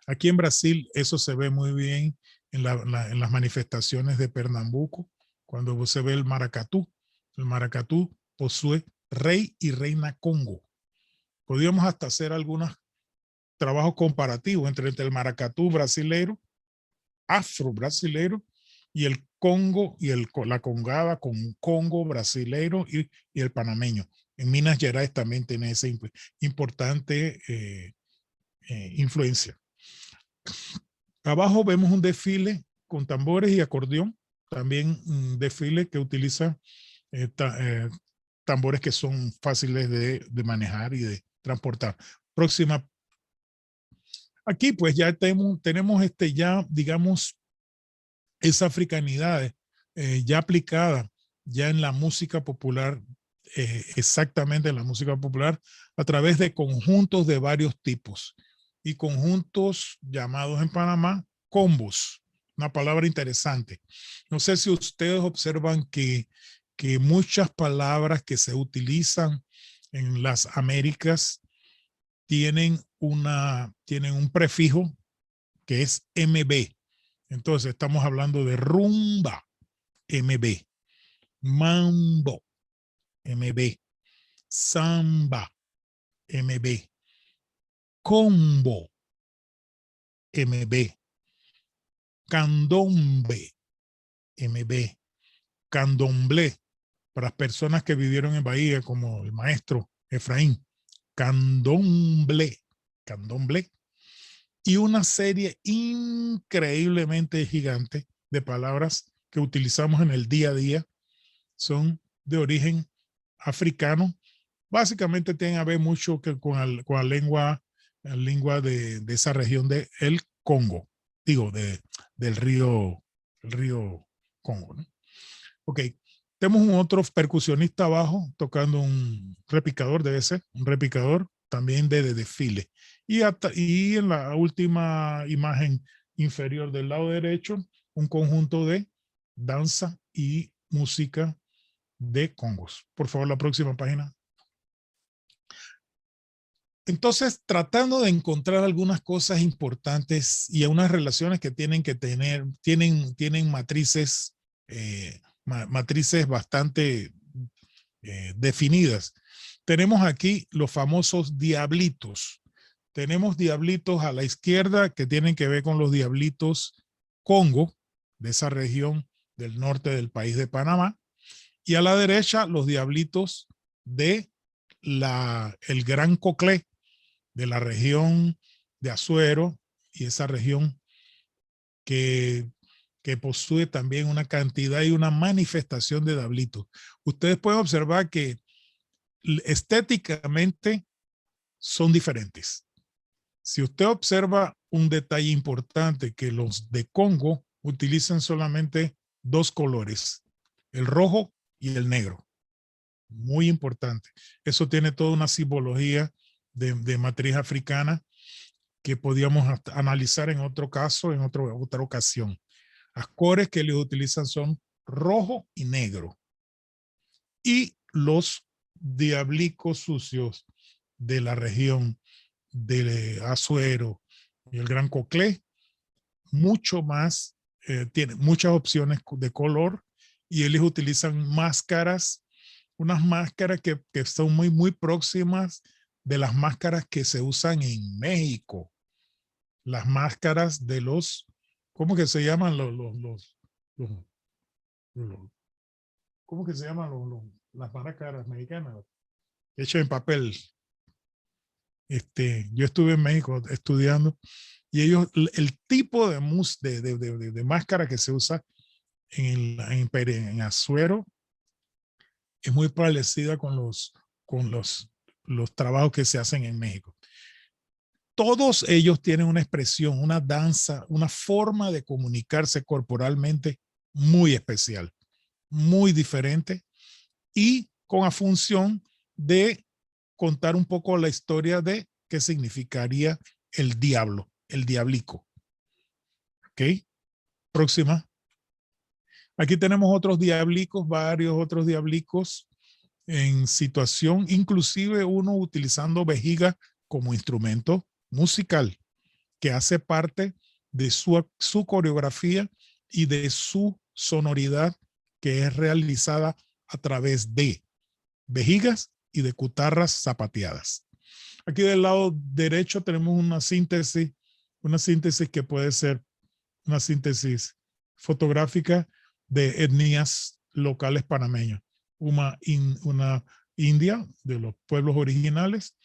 Aquí en Brasil eso se ve muy bien en las manifestaciones de Pernambuco, cuando se ve el maracatú. El maracatú posee rey y reina congo. Podríamos hasta hacer algunos trabajos comparativos entre el maracatú brasileiro, afro-brasileiro, y el Congo y la congada con Congo brasileiro y el panameño. En Minas Gerais también tiene esa importante influencia. Abajo vemos un desfile con tambores y acordeón, también un desfile que utiliza tambores que son fáciles de manejar y de transportar. Próxima. Aquí pues ya tenemos ya, digamos, esa africanidad ya aplicada ya en la música popular, exactamente en la música popular, a través de conjuntos de varios tipos y conjuntos llamados en Panamá combos, una palabra interesante. No sé si ustedes observan que muchas palabras que se utilizan en las Américas tienen un prefijo que es MB. Entonces estamos hablando de rumba, MB, mambo, MB, samba, MB, combo, MB, candombe, MB, candomblé, para las personas que vivieron en Bahía, como el maestro Efraín, candomblé, candomblé, y una serie increíblemente gigante de palabras que utilizamos en el día a día son de origen africano. Básicamente tienen a ver mucho con la lengua de esa región del Congo, digo, del río Congo, ¿no? Ok, tenemos un otro percusionista abajo tocando un repicador, debe ser, un repicador también de desfile. Y en la última imagen inferior del lado derecho, un conjunto de danza y música de congos. Por favor, la próxima página. Entonces, tratando de encontrar algunas cosas importantes y unas relaciones que tienen matrices, matrices bastante definidas. Tenemos aquí los famosos diablitos. Tenemos diablitos a la izquierda que tienen que ver con los diablitos Congo, de esa región del norte del país de Panamá. Y a la derecha, los diablitos de el Gran Coclé, de la región de Azuero y esa región que posee también una cantidad y una manifestación de diablitos. Ustedes pueden observar que estéticamente son diferentes. Si usted observa un detalle importante, que los de Congo utilizan solamente dos colores, el rojo y el negro. Muy importante. Eso tiene toda una simbología de matriz africana que podíamos analizar en otro caso, en otra ocasión. Las colores que ellos utilizan son rojo y negro. Y los diablicos sucios de la región de Azuero y el Gran Coclé, mucho más, tienen muchas opciones de color, y ellos utilizan máscaras, unas máscaras que son muy próximas de las máscaras que se usan en México. Las máscaras de ¿cómo que se llaman ¿cómo que se llaman las máscaras mexicanas? Hechas en papel. Yo estuve en México estudiando, y ellos, el tipo de máscara que se usa en Azuero es muy parecida con los trabajos que se hacen en México. Todos ellos tienen una expresión, una danza, una forma de comunicarse corporalmente muy especial, muy diferente, y con la función de contar un poco la historia de qué significaría el diablo, el diablico. ¿Ok? Próxima. Aquí tenemos otros diablicos, varios otros diablicos en situación, inclusive uno utilizando vejiga como instrumento musical, que hace parte de su coreografía y de su sonoridad, que es realizada a través de vejigas y de cutarras zapateadas. Aquí del lado derecho tenemos una síntesis que puede ser una síntesis fotográfica de etnias locales panameñas. Una india de los pueblos originales,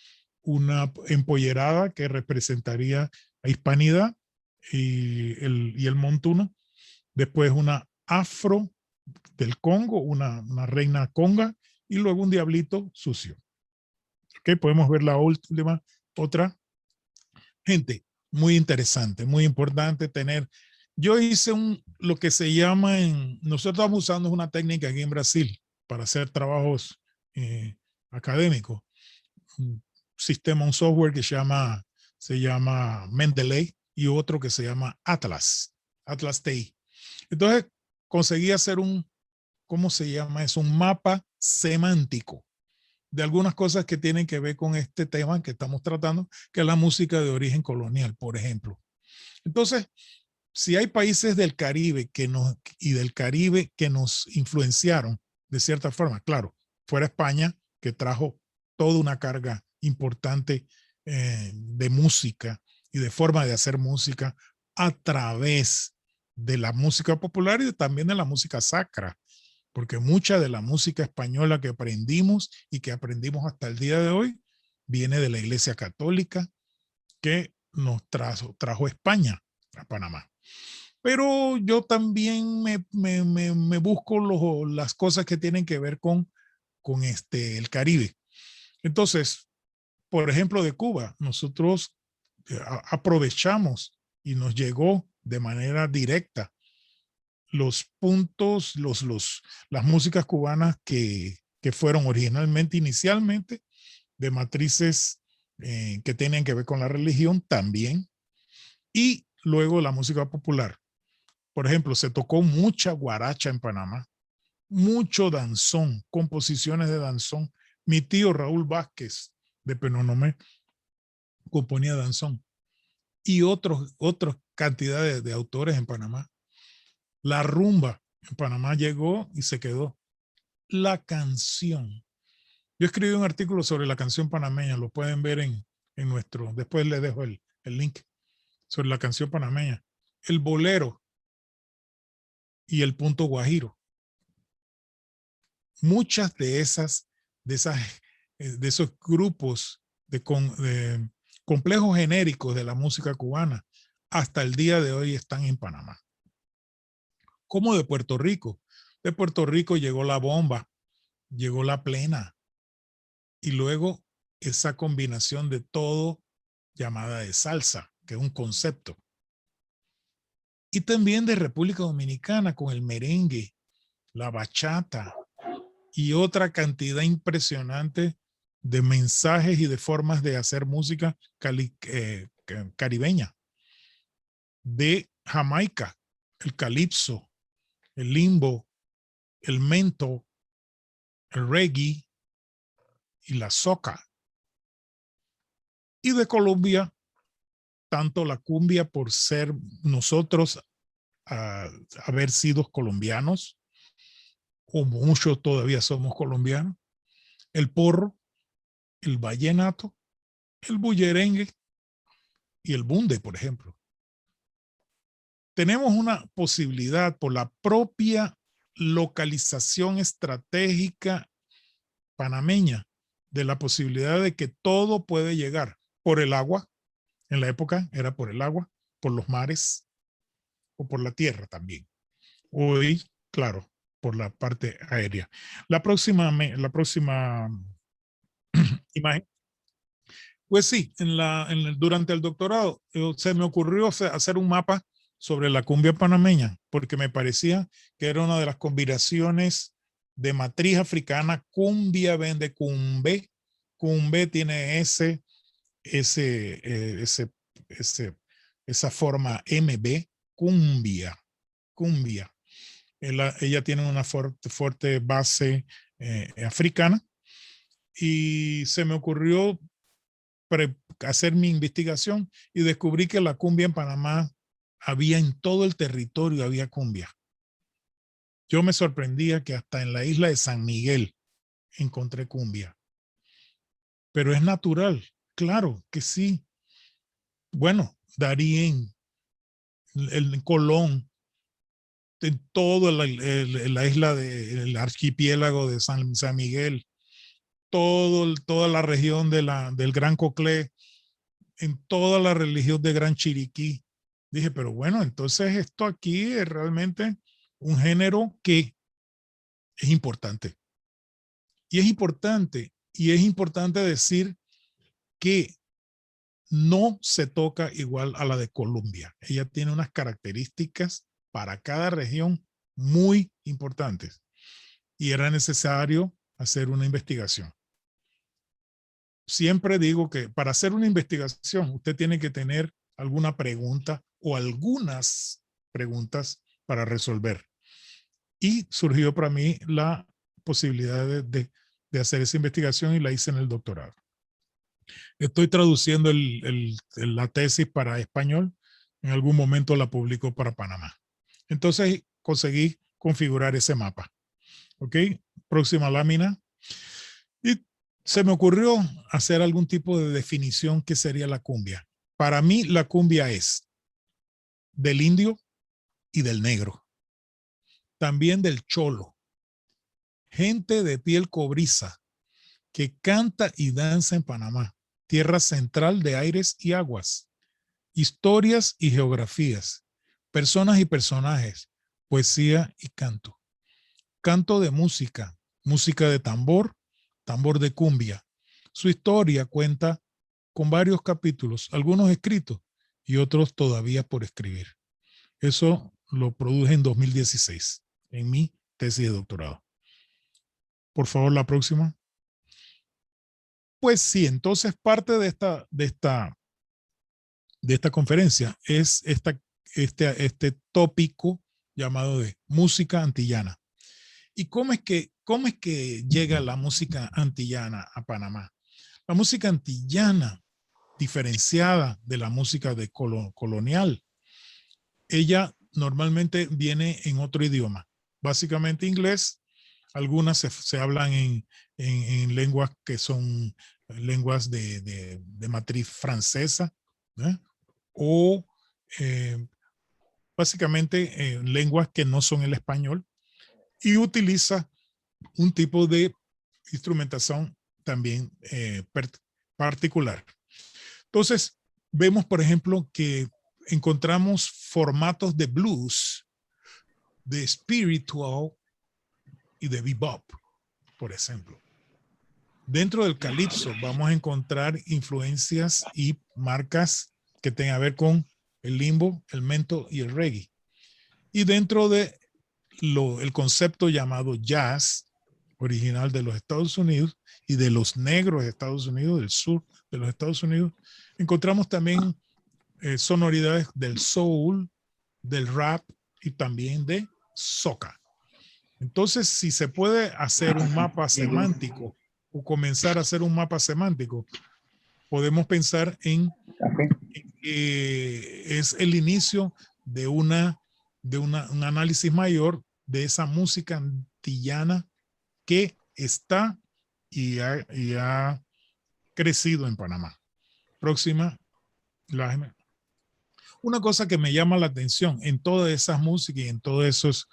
una empollerada que representaría a hispanidad y el montuno, después una afro del Congo, una reina conga, y luego un diablito sucio. Ok, podemos ver la última, otra. Gente, muy interesante, muy importante tener. Yo hice lo que se llama, nosotros estamos usando una técnica aquí en Brasil para hacer trabajos académicos. Un sistema, un software que se llama Mendeley y otro que se llama Atlas TI. Entonces conseguí hacer ¿cómo se llama? Es un mapa semántico de algunas cosas que tienen que ver con este tema que estamos tratando, que es la música de origen colonial, por ejemplo. Entonces, si hay países del Caribe que nos influenciaron de cierta forma, claro, fuera España, que trajo toda una carga importante de música y de forma de hacer música a través de la música popular y también de la música sacra, porque mucha de la música española que aprendimos y que aprendimos hasta el día de hoy viene de la Iglesia Católica que nos trajo España a Panamá. Pero yo también me busco las cosas que tienen que ver con el Caribe. Entonces, por ejemplo, de Cuba, nosotros aprovechamos y nos llegó de manera directa los puntos, las músicas cubanas que fueron inicialmente de matrices que tienen que ver con la religión también, y luego la música popular. Por ejemplo, se tocó mucha guaracha en Panamá, mucho danzón, composiciones de danzón. Mi tío Raúl Vázquez de Penonomé componía danzón, y otras cantidades de autores en Panamá. La rumba en Panamá llegó y se quedó. La canción. Yo escribí un artículo sobre la canción panameña, lo pueden ver en nuestro, después les dejo el link, sobre la canción panameña. El bolero y el punto guajiro. Muchas de esos grupos de complejos genéricos de la música cubana hasta el día de hoy están en Panamá. Como de Puerto Rico. De Puerto Rico llegó la bomba, llegó la plena, y luego esa combinación de todo llamada de salsa, que es un concepto. Y también de República Dominicana con el merengue, la bachata y otra cantidad impresionante de mensajes y de formas de hacer música caribeña. De Jamaica, el calipso, el limbo, el mento, el reggae y la soca. Y de Colombia, tanto la cumbia por ser nosotros haber sido colombianos, o muchos todavía somos colombianos, el porro, el vallenato, el bullerengue y el bunde, por ejemplo. Tenemos una posibilidad por la propia localización estratégica panameña de la posibilidad de que todo puede llegar por el agua. En la época era por el agua, por los mares o por la tierra también. Hoy, claro, por la parte aérea. La próxima imagen. Pues sí, durante el doctorado se me ocurrió hacer un mapa sobre la cumbia panameña, porque me parecía que era una de las combinaciones de matriz africana. Cumbia vende cumbe. Cumbe tiene ese esa forma MB, cumbia. Ella tiene una fuerte base africana y se me ocurrió hacer mi investigación y descubrí que la cumbia en Panamá había en todo el territorio, había cumbia. Yo me sorprendía que hasta en la isla de San Miguel encontré cumbia. Pero es natural, claro que sí. Bueno, Darién, el Colón, en toda la isla del archipiélago de San Miguel, toda la región del Gran Coclé, en toda la región de Gran Chiriquí. Dije, pero bueno, entonces esto aquí es realmente un género que es importante. Y es importante decir que no se toca igual a la de Colombia. Ella tiene unas características para cada región muy importantes. Y era necesario hacer una investigación. Siempre digo que para hacer una investigación usted tiene que tener alguna pregunta o algunas preguntas para resolver. Y surgió para mí la posibilidad de hacer esa investigación y la hice en el doctorado. Estoy traduciendo la tesis para español. En algún momento la publico para Panamá. Entonces conseguí configurar ese mapa. ¿Ok? Próxima lámina. Y se me ocurrió hacer algún tipo de definición que sería la cumbia. Para mí la cumbia es del indio y del negro. También del cholo. Gente de piel cobriza que canta y danza en Panamá, tierra central de aires y aguas, historias y geografías, personas y personajes, poesía y canto. Canto de música, música de tambor, tambor de cumbia. Su historia cuenta con varios capítulos, algunos escritos y otros todavía por escribir. Eso lo produje en 2016, en mi tesis de doctorado. Por favor, la próxima. Pues sí, entonces parte de esta conferencia es este tópico llamado de música antillana. ¿Y cómo es que llega la música antillana a Panamá? La música antillana, diferenciada de la música de colonial, ella normalmente viene en otro idioma, básicamente inglés. Algunas se hablan en lenguas que son lenguas de matriz francesa, ¿eh? O básicamente lenguas que no son el español, y utiliza un tipo de instrumentación también particular. Entonces, vemos, por ejemplo, que encontramos formatos de blues, de spiritual y de bebop, por ejemplo. Dentro del calipso vamos a encontrar influencias y marcas que tengan a ver con el limbo, el mento y el reggae. Y dentro de el concepto llamado jazz, original de los Estados Unidos y de los negros de Estados Unidos, del sur de los Estados Unidos, encontramos también sonoridades del soul, del rap y también de soca. Entonces, si se puede hacer un mapa semántico o comenzar a hacer un mapa semántico, podemos pensar en que es el inicio de un análisis mayor de esa música antillana que está y ha crecido en Panamá. Próxima lámina. Una cosa que me llama la atención en todas esas músicas y en todos esos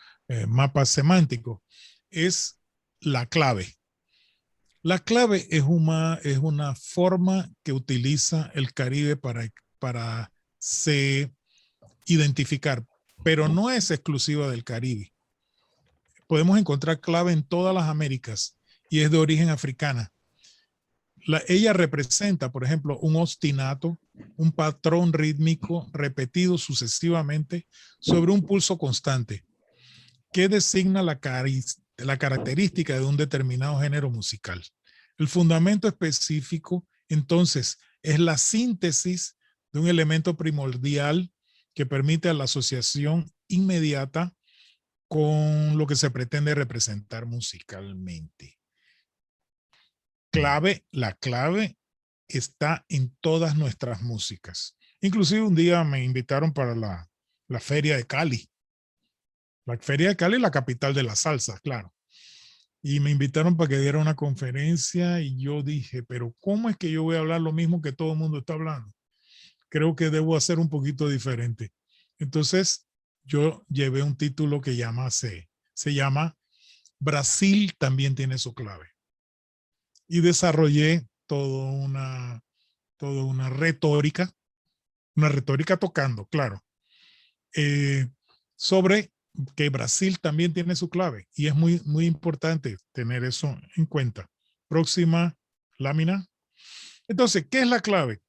mapas semánticos es la clave. La clave es una forma que utiliza el Caribe para se identificar, pero no es exclusiva del Caribe. Podemos encontrar clave en todas las Américas y es de origen africana. Ella representa, por ejemplo, un ostinato, un patrón rítmico repetido sucesivamente sobre un pulso constante que designa la característica de un determinado género musical. El fundamento específico, entonces, es la síntesis de un elemento primordial que permite la asociación inmediata con lo que se pretende representar musicalmente. La clave está en todas nuestras músicas. Inclusive un día me invitaron para la Feria de Cali. La Feria de Cali es la capital de la salsa, claro. Y me invitaron para que diera una conferencia y yo dije, pero ¿cómo es que yo voy a hablar lo mismo que todo el mundo está hablando? Creo que debo hacer un poquito diferente. Entonces, yo llevé un título que se llama Brasil también tiene su clave. Y desarrollé toda una retórica tocando, claro, sobre que Brasil también tiene su clave. Y es muy, muy importante tener eso en cuenta. Próxima lámina. Entonces, ¿qué es la clave?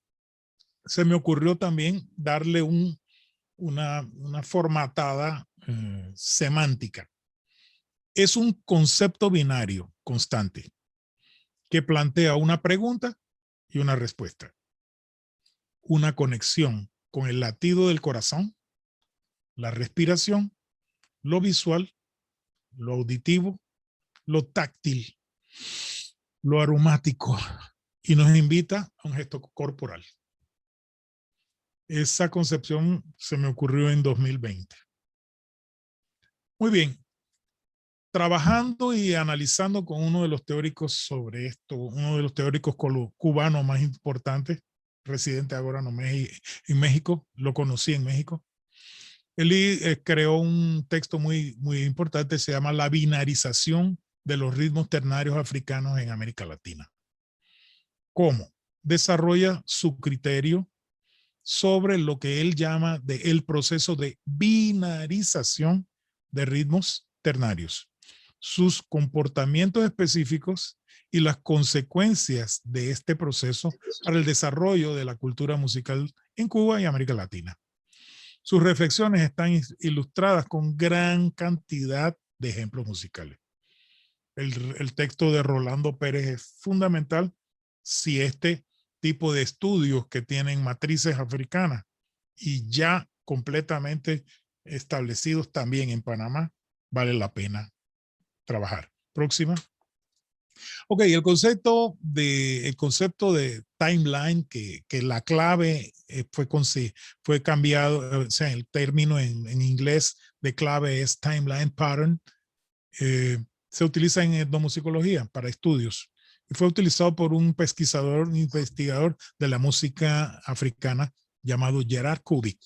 Se me ocurrió también darle una formatada semántica. Es un concepto binario constante que plantea una pregunta y una respuesta. Una conexión con el latido del corazón, la respiración, lo visual, lo auditivo, lo táctil, lo aromático, y nos invita a un gesto corporal. Esa concepción se me ocurrió en 2020. Muy bien. Trabajando y analizando con uno de los teóricos sobre esto, uno de los teóricos cubanos más importantes, residente ahora en México, lo conocí en México. Él creó un texto muy, muy importante, se llama La binarización de los ritmos ternarios africanos en América Latina. ¿Cómo? Desarrolla su criterio sobre lo que él llama el proceso de binarización de ritmos ternarios, sus comportamientos específicos y las consecuencias de este proceso para el desarrollo de la cultura musical en Cuba y América Latina. Sus reflexiones están ilustradas con gran cantidad de ejemplos musicales. El texto de Rolando Pérez es fundamental si este tipo de estudios que tienen matrices africanas y ya completamente establecidos también en Panamá, vale la pena trabajar. Próxima. Ok, el concepto de timeline, que la clave fue cambiado, o sea, el término en inglés de clave es timeline pattern, se utiliza en etnomusicología para estudios. Y fue utilizado por un investigador de la música africana llamado Gerard Kubik.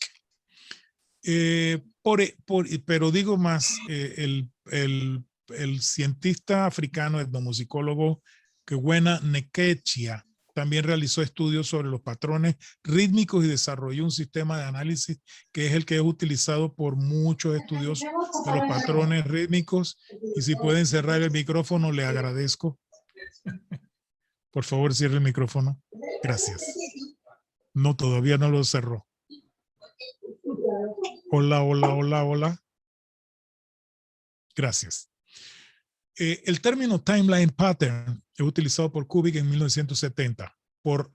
Pero digo más, el cientista africano etnomusicólogo Kewena Nekechia también realizó estudios sobre los patrones rítmicos y desarrolló un sistema de análisis que es el que es utilizado por muchos estudiosos de los patrones rítmicos. Y si pueden cerrar el micrófono, le agradezco. Por favor, cierre el micrófono. Gracias. No, todavía no lo cerró. Hola, hola, hola, hola. Gracias. El término timeline pattern es utilizado por Kubik en 1970, por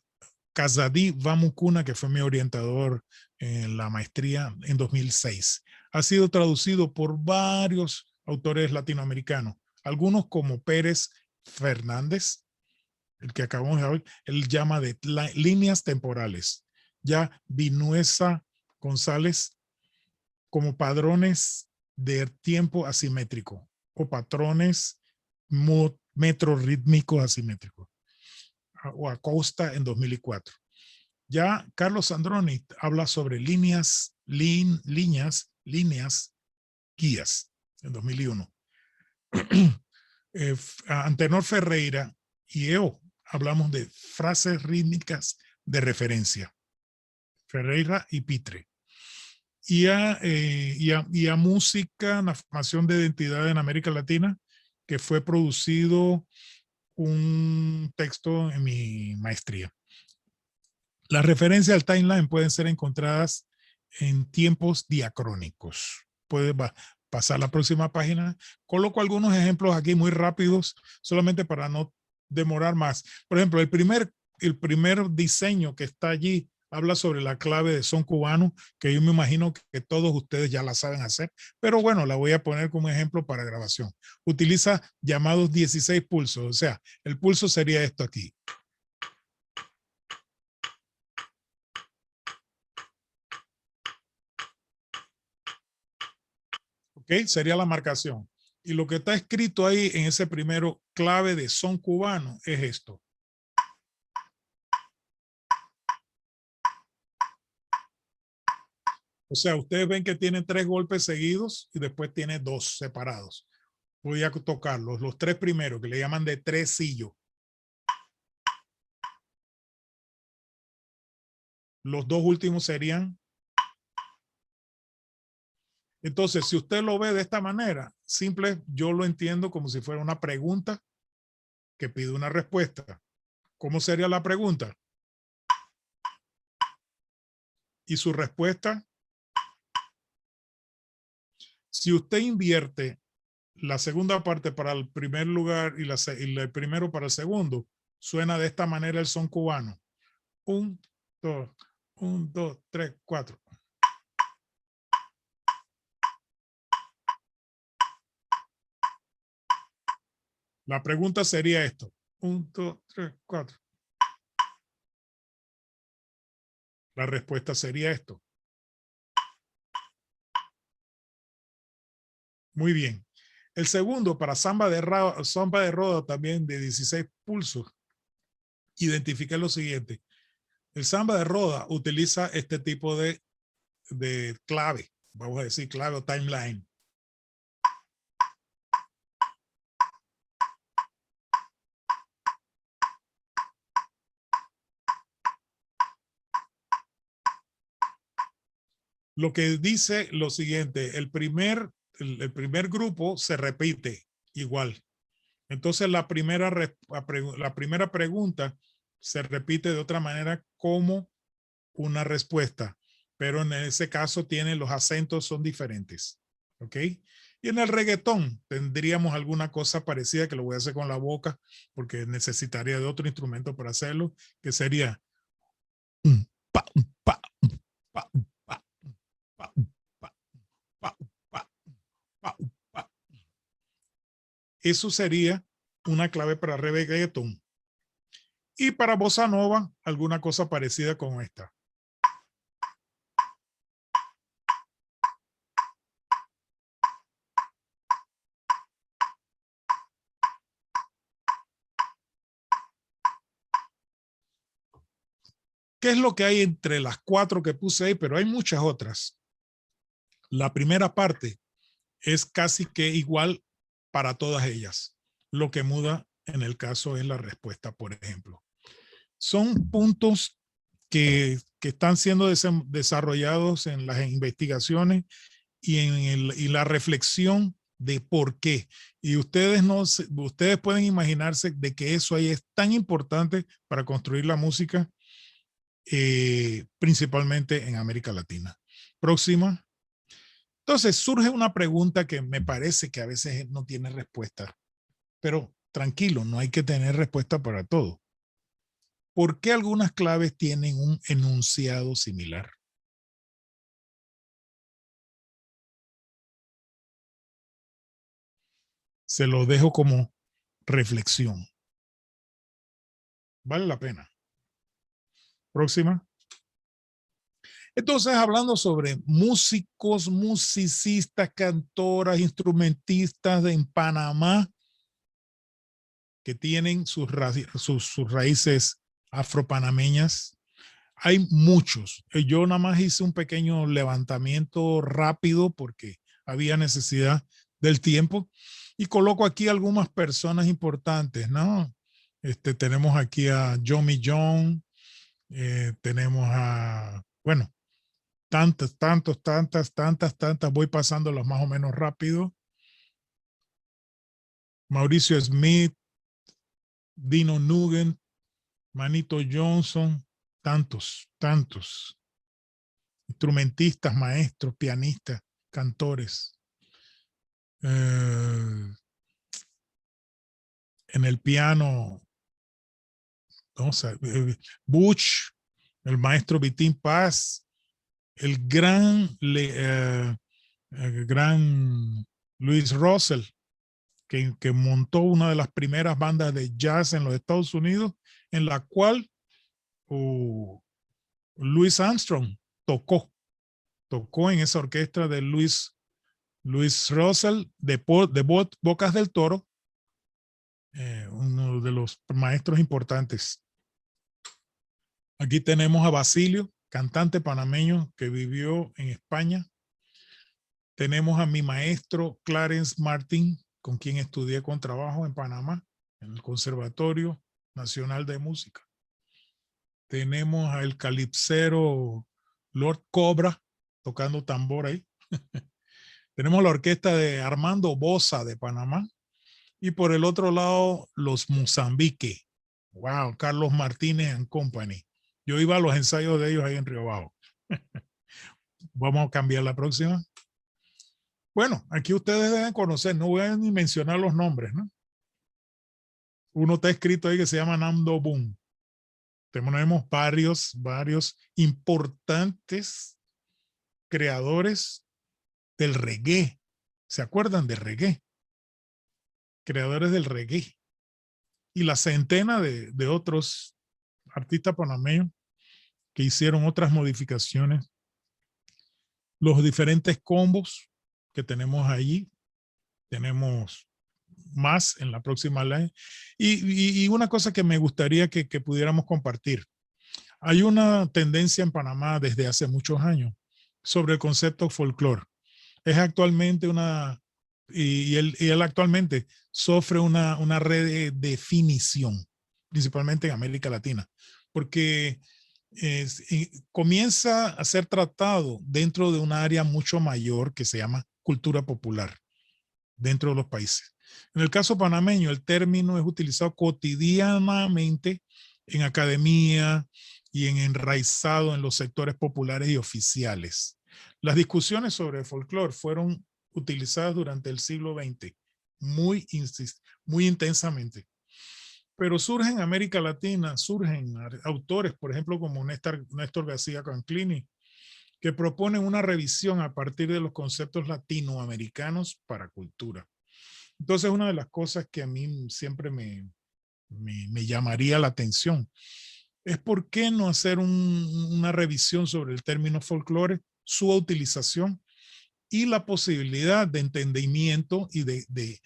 Kazadi Vamukuna, que fue mi orientador en la maestría en 2006. Ha sido traducido por varios autores latinoamericanos, algunos como Pérez Fernández, el que acabamos de ver, él llama de líneas temporales. Ya Vinuesa González como padrones de tiempo asimétrico o patrones metrorrítmicos asimétricos, o Acosta en 2004. Ya Carlos Sandroni habla sobre líneas guías en 2001. Antenor Ferreira y yo hablamos de frases rítmicas de referencia. Ferreira y Pitre. Y a música, la formación de identidad en América Latina, que fue producido un texto en mi maestría. Las referencias al timeline pueden ser encontradas en tiempos diacrónicos. Puedes pasar a la próxima página. Coloco algunos ejemplos aquí muy rápidos, solamente para no demorar más. Por ejemplo, el primer diseño que está allí habla sobre la clave de son cubano, que yo me imagino que todos ustedes ya la saben hacer, pero bueno, la voy a poner como ejemplo para grabación. Utiliza llamados 16 pulsos, o sea, el pulso sería esto aquí. ¿Ok? Sería la marcación. Y lo que está escrito ahí en ese primero clave de son cubano es esto. O sea, ustedes ven que tiene 3 golpes seguidos y después tiene 2 separados. Voy a tocarlos, los 3 primeros, que le llaman de tresillo. Los 2 últimos serían. Entonces, si usted lo ve de esta manera, simple, yo lo entiendo como si fuera una pregunta que pide una respuesta. ¿Cómo sería la pregunta? Y su respuesta. Si usted invierte la segunda parte para el primer lugar y el primero para el segundo, suena de esta manera el son cubano. 1, 2, 1, 2, 3, 4. La pregunta sería esto. 1, 2, 3, 4. La respuesta sería esto. Muy bien. El segundo, para samba de roda también de 16 pulsos, identifique lo siguiente. El samba de roda utiliza este tipo de clave, vamos a decir clave o timeline. Lo que dice lo siguiente, el primer grupo se repite igual. Entonces la primera pregunta se repite de otra manera como una respuesta, pero en ese caso los acentos son diferentes. ¿Ok? Y en el reggaetón tendríamos alguna cosa parecida que lo voy a hacer con la boca porque necesitaría de otro instrumento para hacerlo, que sería pa, pa, pa, pa, pa, pa, pa, pa, pa, pa. Eso sería una clave para reggaetón. Y para bossa nova, alguna cosa parecida con esta. ¿Qué es lo que hay entre las 4 que puse ahí? Pero hay muchas otras. La primera parte es casi que igual para todas ellas. Lo que muda en el caso es la respuesta, por ejemplo. Son puntos que están siendo desarrollados en las investigaciones y la reflexión de por qué. Y ustedes pueden imaginarse de que eso ahí es tan importante para construir la música, principalmente en América Latina. Próxima. Entonces surge una pregunta que me parece que a veces no tiene respuesta, pero tranquilo, no hay que tener respuesta para todo. ¿Por qué algunas claves tienen un enunciado similar? Se lo dejo como reflexión. Vale la pena. Próxima. Entonces, hablando sobre músicos, musicistas, cantoras, instrumentistas en Panamá que tienen sus raíces afropanameñas, hay muchos. Yo nada más hice un pequeño levantamiento rápido porque había necesidad del tiempo y coloco aquí algunas personas importantes, ¿no? Tenemos aquí a Yomi John, tenemos a, bueno, tantas, voy pasándolas más o menos rápido. Mauricio Smith, Dino Nugent, Manito Johnson, tantos. Instrumentistas, maestros, pianistas, cantores. En el piano, Butch, el maestro Vitín Paz, el gran Louis Russell, que montó una de las primeras bandas de jazz en los Estados Unidos, en la cual Louis Armstrong tocó en esa orquesta de Louis Russell de Bocas del Toro, uno de los maestros importantes. Aquí tenemos a Basilio, cantante panameño que vivió en España. Tenemos a mi maestro Clarence Martin, con quien estudié con trabajo en Panamá, en el Conservatorio Nacional de Música. Tenemos al calipsero Lord Cobra, tocando tambor ahí. Tenemos la orquesta de Armando Boza de Panamá. Y por el otro lado, los Mozambique. Wow, Carlos Martínez and Company. Yo iba a los ensayos de ellos ahí en Río Bajo. Vamos a cambiar la próxima. Bueno, aquí ustedes deben conocer, no voy a ni mencionar los nombres, ¿no? Uno está escrito ahí que se llama Namdo Boom. Tenemos varios importantes creadores del reggae. ¿Se acuerdan del reggae? Creadores del reggae. Y la centena de otros artistas panameños que hicieron otras modificaciones. Los diferentes combos que tenemos allí. Tenemos más en la próxima live. Y una cosa que me gustaría que pudiéramos compartir. Hay una tendencia en Panamá desde hace muchos años sobre el concepto folclore. Es actualmente y él actualmente sufre una redefinición, principalmente en América Latina, porque comienza a ser tratado dentro de un área mucho mayor que se llama cultura popular dentro de los países. En el caso panameño, el término es utilizado cotidianamente en academia y enraizado en los sectores populares y oficiales. Las discusiones sobre el folclore fueron utilizadas durante el siglo XX muy intensamente. Pero surgen en América Latina, surgen autores, por ejemplo, como Néstor García Canclini, que proponen una revisión a partir de los conceptos latinoamericanos para cultura. Entonces, una de las cosas que a mí siempre me llamaría la atención es por qué no hacer una revisión sobre el término folclore, su utilización y la posibilidad de entendimiento y de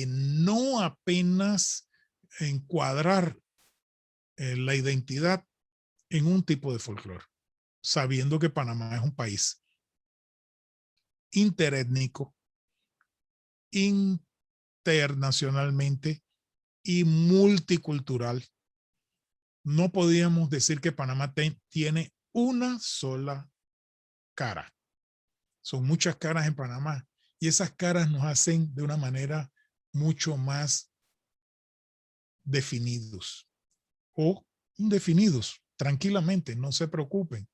no apenas encuadrar la identidad en un tipo de folclore, sabiendo que Panamá es un país interétnico, internacionalmente y multicultural. No podíamos decir que Panamá tiene una sola cara. Son muchas caras en Panamá y esas caras nos hacen de una manera mucho más definidos o indefinidos. Tranquilamente, no se preocupen.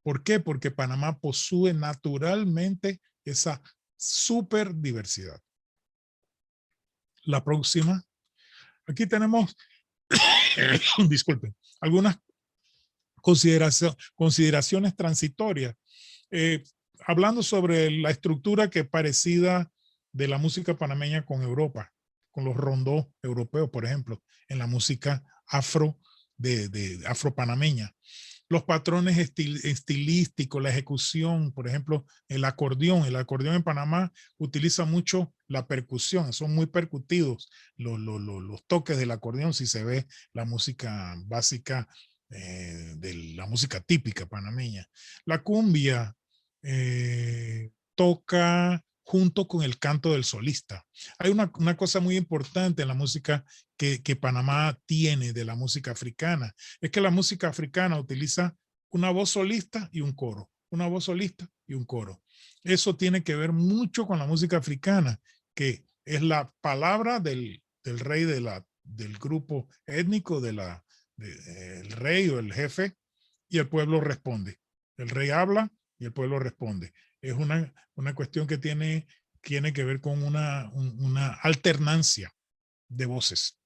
¿Por qué? Porque Panamá posee naturalmente esa super diversidad. La próxima. Aquí tenemos, disculpen, algunas consideraciones transitorias. Hablando sobre la estructura que es parecida de la música panameña con Europa, con los rondós europeos, por ejemplo, en la música afro-panameña. Los patrones estilísticos, la ejecución, por ejemplo, el acordeón en Panamá utiliza mucho la percusión, son muy percutidos los toques del acordeón si se ve la música básica de la música típica panameña. La cumbia toca junto con el canto del solista. Hay una cosa muy importante en la música que Panamá tiene de la música africana, es que la música africana utiliza una voz solista y un coro, una voz solista y un coro. Eso tiene que ver mucho con la música africana, que es la palabra del rey del grupo étnico, el rey o el jefe, y el pueblo responde. El rey habla y el pueblo responde. Es una cuestión que tiene que ver con una alternancia de voces.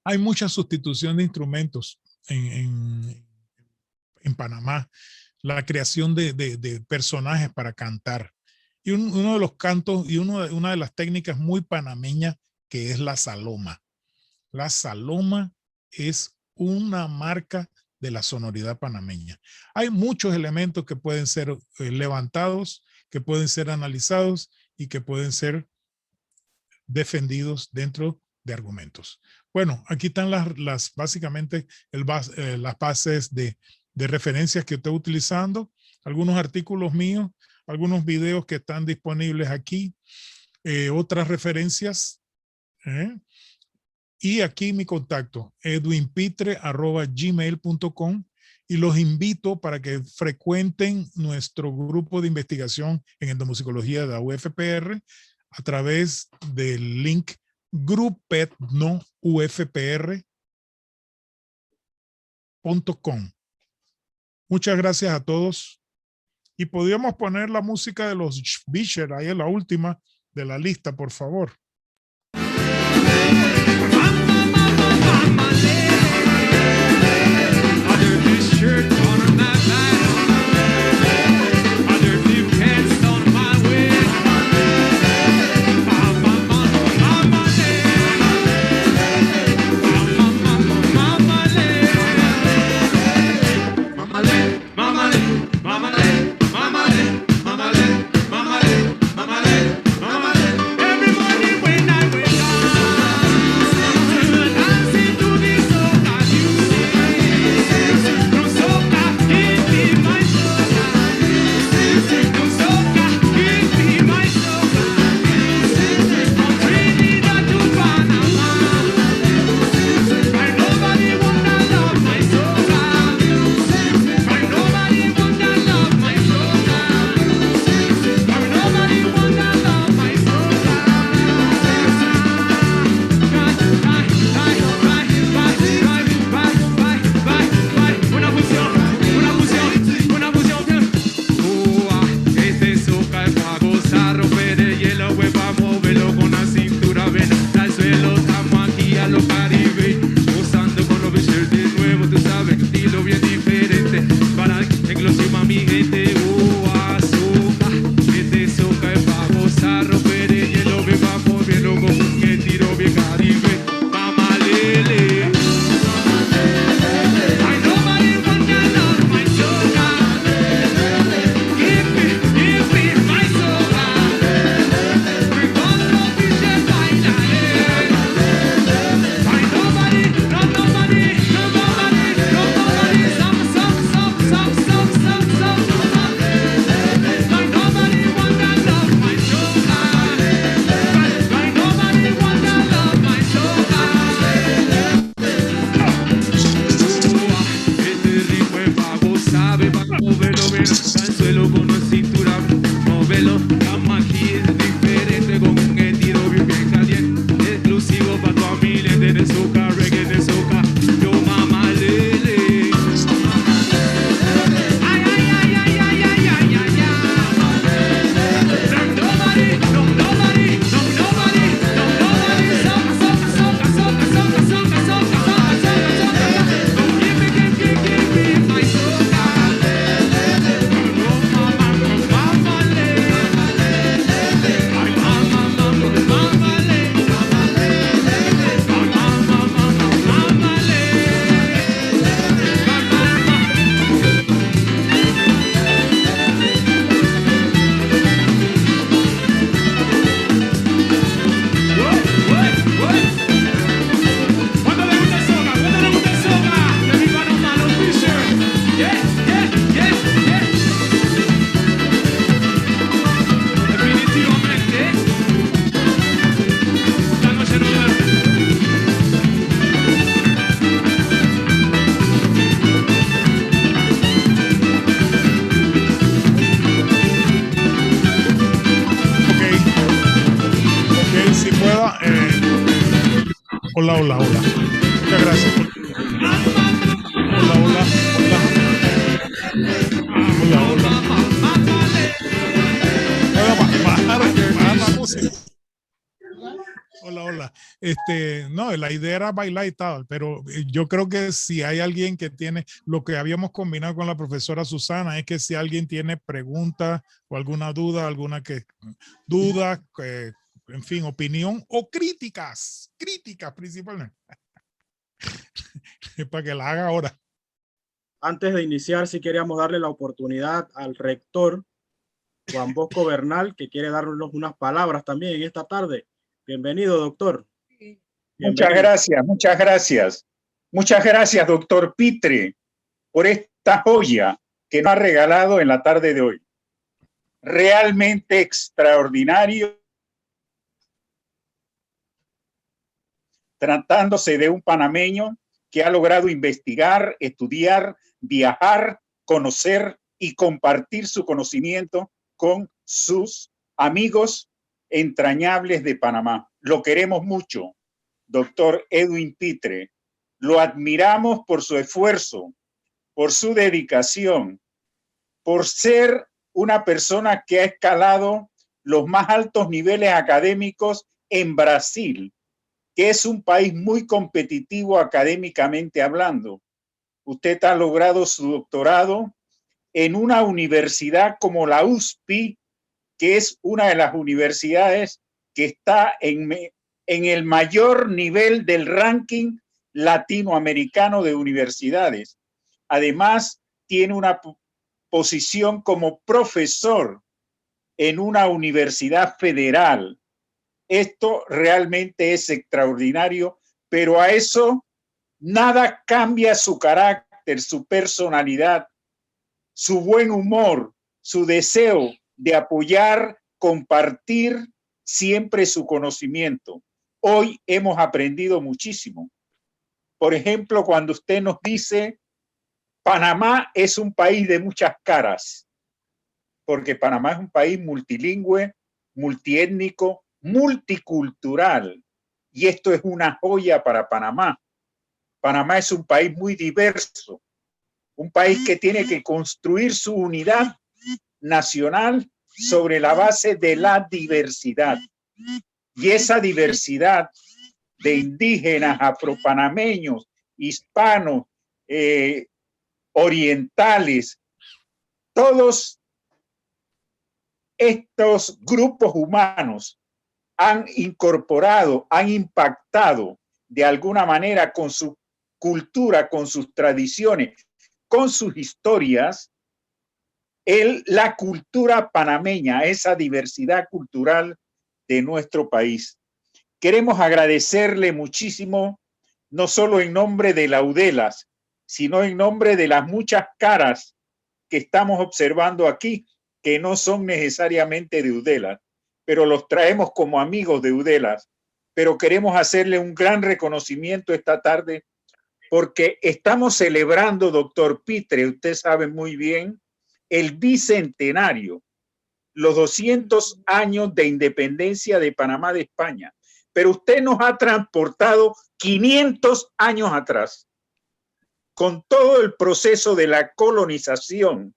Hay mucha sustitución de instrumentos en Panamá, la creación de personajes para cantar. Y uno de los cantos y una de las técnicas muy panameñas que es la saloma. La saloma es una marca de la sonoridad panameña. Hay muchos elementos que pueden ser levantados, que pueden ser analizados y que pueden ser defendidos dentro de argumentos. Bueno, aquí están básicamente las bases de referencias que estoy utilizando, algunos artículos míos, algunos videos que están disponibles aquí, otras referencias, y aquí mi contacto, edwinpitre@gmail.com, y los invito para que frecuenten nuestro grupo de investigación en endomusicología de la UFPR a través del link grupetnoufpr.com. Muchas gracias a todos. Y podríamos poner la música de los Beecher, ahí en la última de la lista, por favor. Hola, hola, hola. Muchas gracias. Hola, hola, hola. Hola, hola. Bajar la música. Hola, hola. No, la idea era bailar y tal, pero yo creo que si hay alguien que tiene, lo que habíamos combinado con la profesora Susana es que si alguien tiene preguntas o alguna duda, en fin, opinión o críticas principalmente, para que la haga ahora. Antes de iniciar, sí queríamos darle la oportunidad al rector Juan Bosco Bernal, que quiere darnos unas palabras también en esta tarde. Bienvenido, doctor. Muchas gracias, muchas gracias. Muchas gracias, doctor Pitre, por esta joya que nos ha regalado en la tarde de hoy. Realmente extraordinario, tratándose de un panameño que ha logrado investigar, estudiar, viajar, conocer y compartir su conocimiento con sus amigos entrañables de Panamá. Lo queremos mucho, doctor Edwin Pitre. Lo admiramos por su esfuerzo, por su dedicación, por ser una persona que ha escalado los más altos niveles académicos en Brasil, que es un país muy competitivo académicamente hablando. Usted ha logrado su doctorado en una universidad como la USP, que es una de las universidades que está en el mayor nivel del ranking latinoamericano de universidades. Además, tiene una posición como profesor en una universidad federal. Esto realmente es extraordinario, pero a eso nada cambia su carácter, su personalidad, su buen humor, su deseo de apoyar, compartir siempre su conocimiento. Hoy hemos aprendido muchísimo. Por ejemplo, cuando usted nos dice, Panamá es un país de muchas caras, porque Panamá es un país multilingüe, multiétnico, multicultural, y esto es una joya para Panamá. Panamá es un país muy diverso, un país que tiene que construir su unidad nacional sobre la base de la diversidad. Y esa diversidad de indígenas, afropanameños, hispanos, orientales, todos estos grupos humanos han incorporado, han impactado de alguna manera con su cultura, con sus tradiciones, con sus historias, la cultura panameña, esa diversidad cultural de nuestro país. Queremos agradecerle muchísimo, no solo en nombre de la UDELAS, sino en nombre de las muchas caras que estamos observando aquí, que no son necesariamente de UDELAS, pero los traemos como amigos de UDELAS. Pero queremos hacerle un gran reconocimiento esta tarde porque estamos celebrando, doctor Pitre, usted sabe muy bien, el bicentenario, los 200 años de independencia de Panamá de España. Pero usted nos ha transportado 500 años atrás, con todo el proceso de la colonización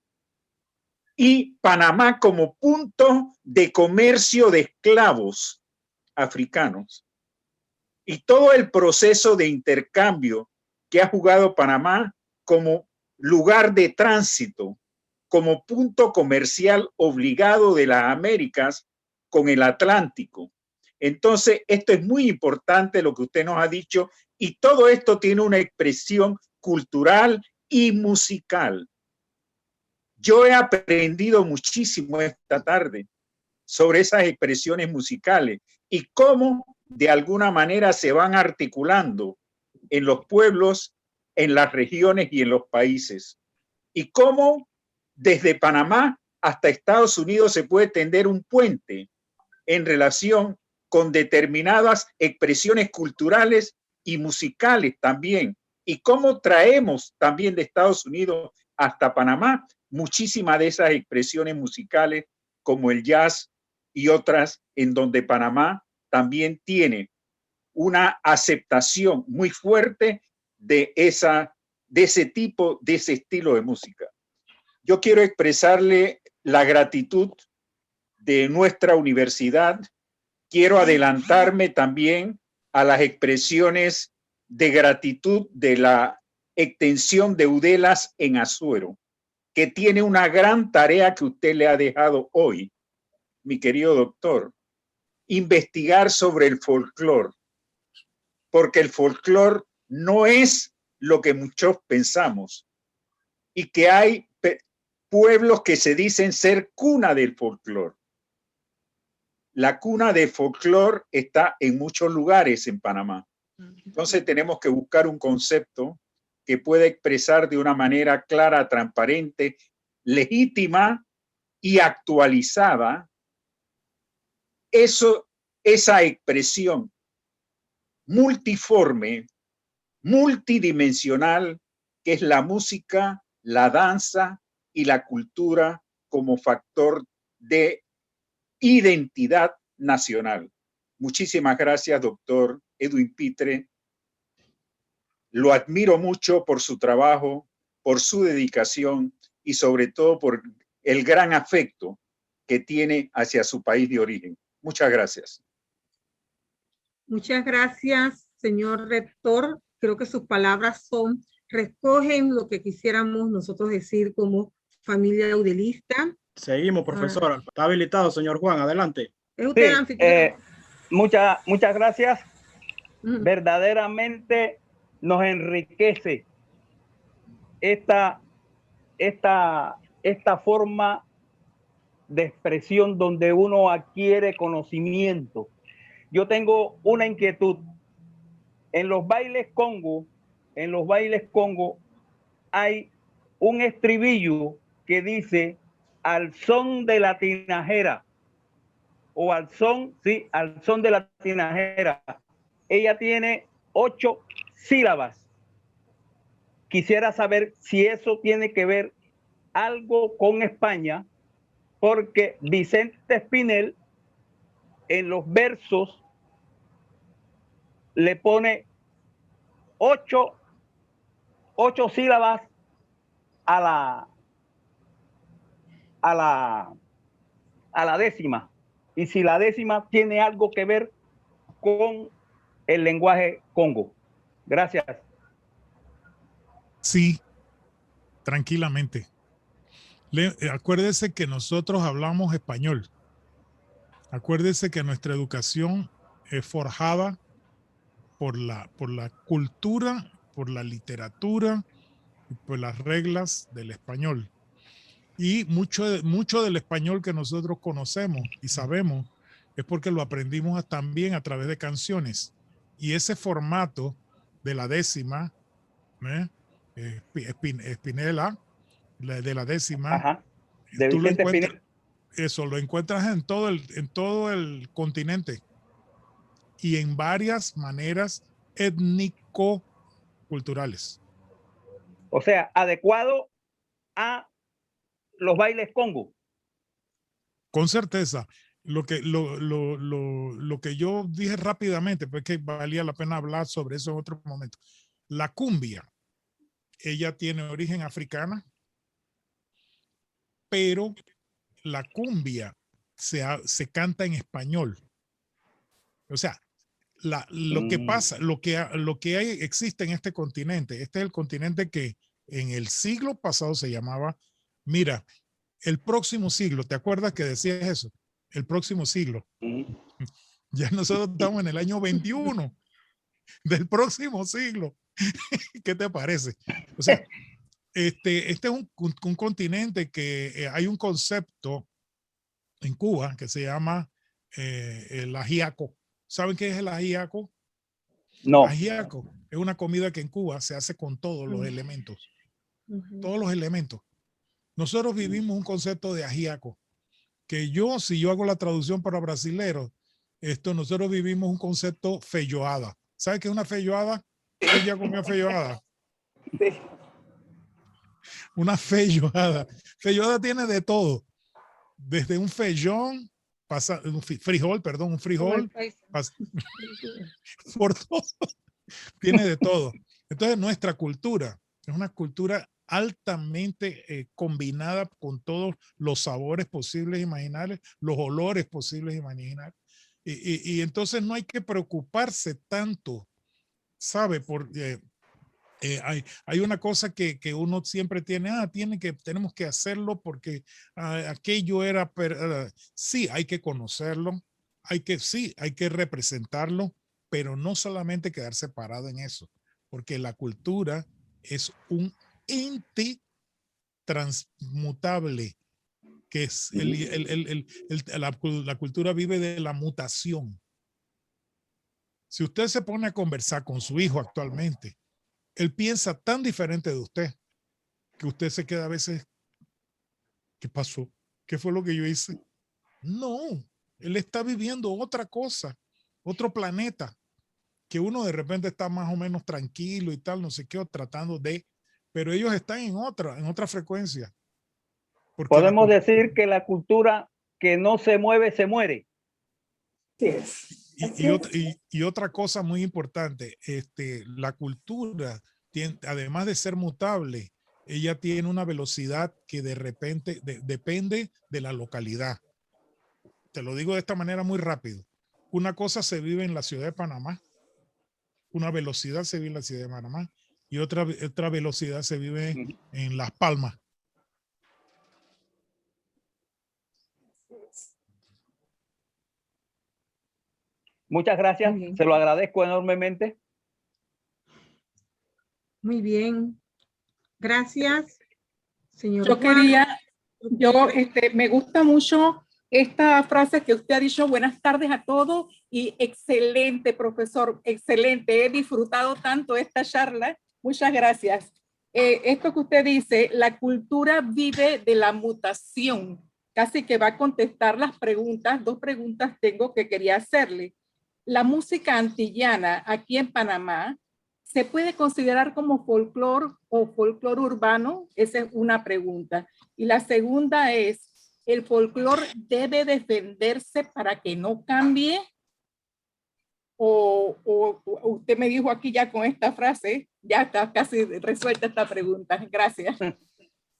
y Panamá como punto de comercio de esclavos africanos. Y todo el proceso de intercambio que ha jugado Panamá como lugar de tránsito, como punto comercial obligado de las Américas con el Atlántico. Entonces, esto es muy importante lo que usted nos ha dicho y todo esto tiene una expresión cultural y musical. Yo he aprendido muchísimo esta tarde sobre esas expresiones musicales y cómo de alguna manera se van articulando en los pueblos, en las regiones y en los países. Y cómo desde Panamá hasta Estados Unidos se puede tender un puente en relación con determinadas expresiones culturales y musicales también. Y cómo traemos también de Estados Unidos hasta Panamá muchísimas de esas expresiones musicales como el jazz y otras en donde Panamá también tiene una aceptación muy fuerte de ese tipo, de ese estilo de música. Yo quiero expresarle la gratitud de nuestra universidad. Quiero adelantarme también a las expresiones de gratitud de la extensión de Udelas en Azuero, que tiene una gran tarea que usted le ha dejado hoy, mi querido doctor, investigar sobre el folclore, porque el folclore no es lo que muchos pensamos y que hay pueblos que se dicen ser cuna del folclore. La cuna del folclore está en muchos lugares en Panamá. Entonces tenemos que buscar un concepto que pueda expresar de una manera clara, transparente, legítima y actualizada esa expresión multiforme, multidimensional, que es la música, la danza y la cultura como factor de identidad nacional. Muchísimas gracias, doctor Edwin Pitre. Lo admiro mucho por su trabajo, por su dedicación y sobre todo por el gran afecto que tiene hacia su país de origen. Muchas gracias. Muchas gracias, señor rector. Creo que sus palabras recogen lo que quisiéramos nosotros decir como familia udelista. Seguimos, profesora. Está habilitado, señor Juan. Adelante. Es usted el anfitrión. Muchas gracias. Verdaderamente nos enriquece esta forma de expresión donde uno adquiere conocimiento. Yo tengo una inquietud. En los bailes Congo hay un estribillo que dice al son de la tinajera o al son de la tinajera. Ella tiene 8 sílabas. Quisiera saber si eso tiene que ver algo con España, porque Vicente Espinel en los versos le pone 8 sílabas a la décima. Y si la décima tiene algo que ver con el lenguaje Congo. Gracias. Sí, tranquilamente. Acuérdese que nosotros hablamos español. Acuérdese que nuestra educación es forjada por la cultura, por la literatura y por las reglas del español. Y mucho del español que nosotros conocemos y sabemos es porque lo aprendimos también a través de canciones. Y ese formato de la décima, Spinella, de la décima, ajá, de Vicente Espinel. Eso lo encuentras en todo el continente y en varias maneras étnico-culturales. O sea, adecuado a los bailes Congo. Con certeza. Lo que yo dije rápidamente, pues que valía la pena hablar sobre eso en otro momento. La cumbia, ella tiene origen africana, pero la cumbia se canta en español. O sea, lo que pasa, lo que existe en este continente, este es el continente que en el siglo pasado se llamaba, mira, el próximo siglo, ¿te acuerdas que decías eso? El próximo siglo. Ya nosotros estamos en el año 21 del próximo siglo. ¿Qué te parece? O sea, este es un continente que hay un concepto en Cuba que se llama el ajiaco. ¿Saben qué es el ajiaco? No. Ajiaco es una comida que en Cuba se hace con todos los elementos. Todos los elementos. Nosotros vivimos un concepto de ajiaco que si yo hago la traducción para brasileros, nosotros vivimos un concepto feijoada. ¿Sabes qué es una feijoada? ¿Quién ya comió feijoada? Sí. Una feijoada. Feijoada tiene de todo. Desde un feijón, un frijol, por todo. Tiene de todo. Entonces nuestra cultura es una cultura altamente combinada con todos los sabores posibles e imaginables, los olores posibles e imaginables. Y entonces no hay que preocuparse tanto, ¿sabe? Porque hay una cosa que uno siempre tiene, tenemos que hacerlo porque aquello era, sí, hay que conocerlo, hay que representarlo, pero no solamente quedarse parado en eso, porque la cultura es un ente transmutable, que es la cultura vive de la mutación. Si usted se pone a conversar con su hijo actualmente, él piensa tan diferente de usted que usted se queda a veces, ¿qué pasó? ¿Qué fue lo que yo hice? No, él está viviendo otra cosa, otro planeta, que uno de repente está más o menos tranquilo y tal, no sé qué, tratando de, pero ellos están en otra frecuencia. Podemos decir que la cultura que no se mueve, se muere. Y otra cosa muy importante, la cultura, además de ser mutable, ella tiene una velocidad que de repente depende de la localidad. Te lo digo de esta manera muy rápido. Una cosa se vive en la ciudad de Panamá, una velocidad se vive en la ciudad de Panamá y otra velocidad se vive en Las Palmas. Muchas gracias, se lo agradezco enormemente. Muy bien. Gracias, señor Yo Juan. me gusta mucho esta frase que usted ha dicho, buenas tardes a todos y excelente, profesor, excelente. He disfrutado tanto esta charla. Muchas gracias. Esto que usted dice, la cultura vive de la mutación. Casi que va a contestar las preguntas. 2 preguntas tengo que quería hacerle. La música antillana aquí en Panamá, ¿se puede considerar como folclore o folclore urbano? Esa es una pregunta. Y la segunda es, ¿el folclore debe defenderse para que no cambie? O usted me dijo aquí ya con esta frase, ya está casi resuelta esta pregunta. Gracias.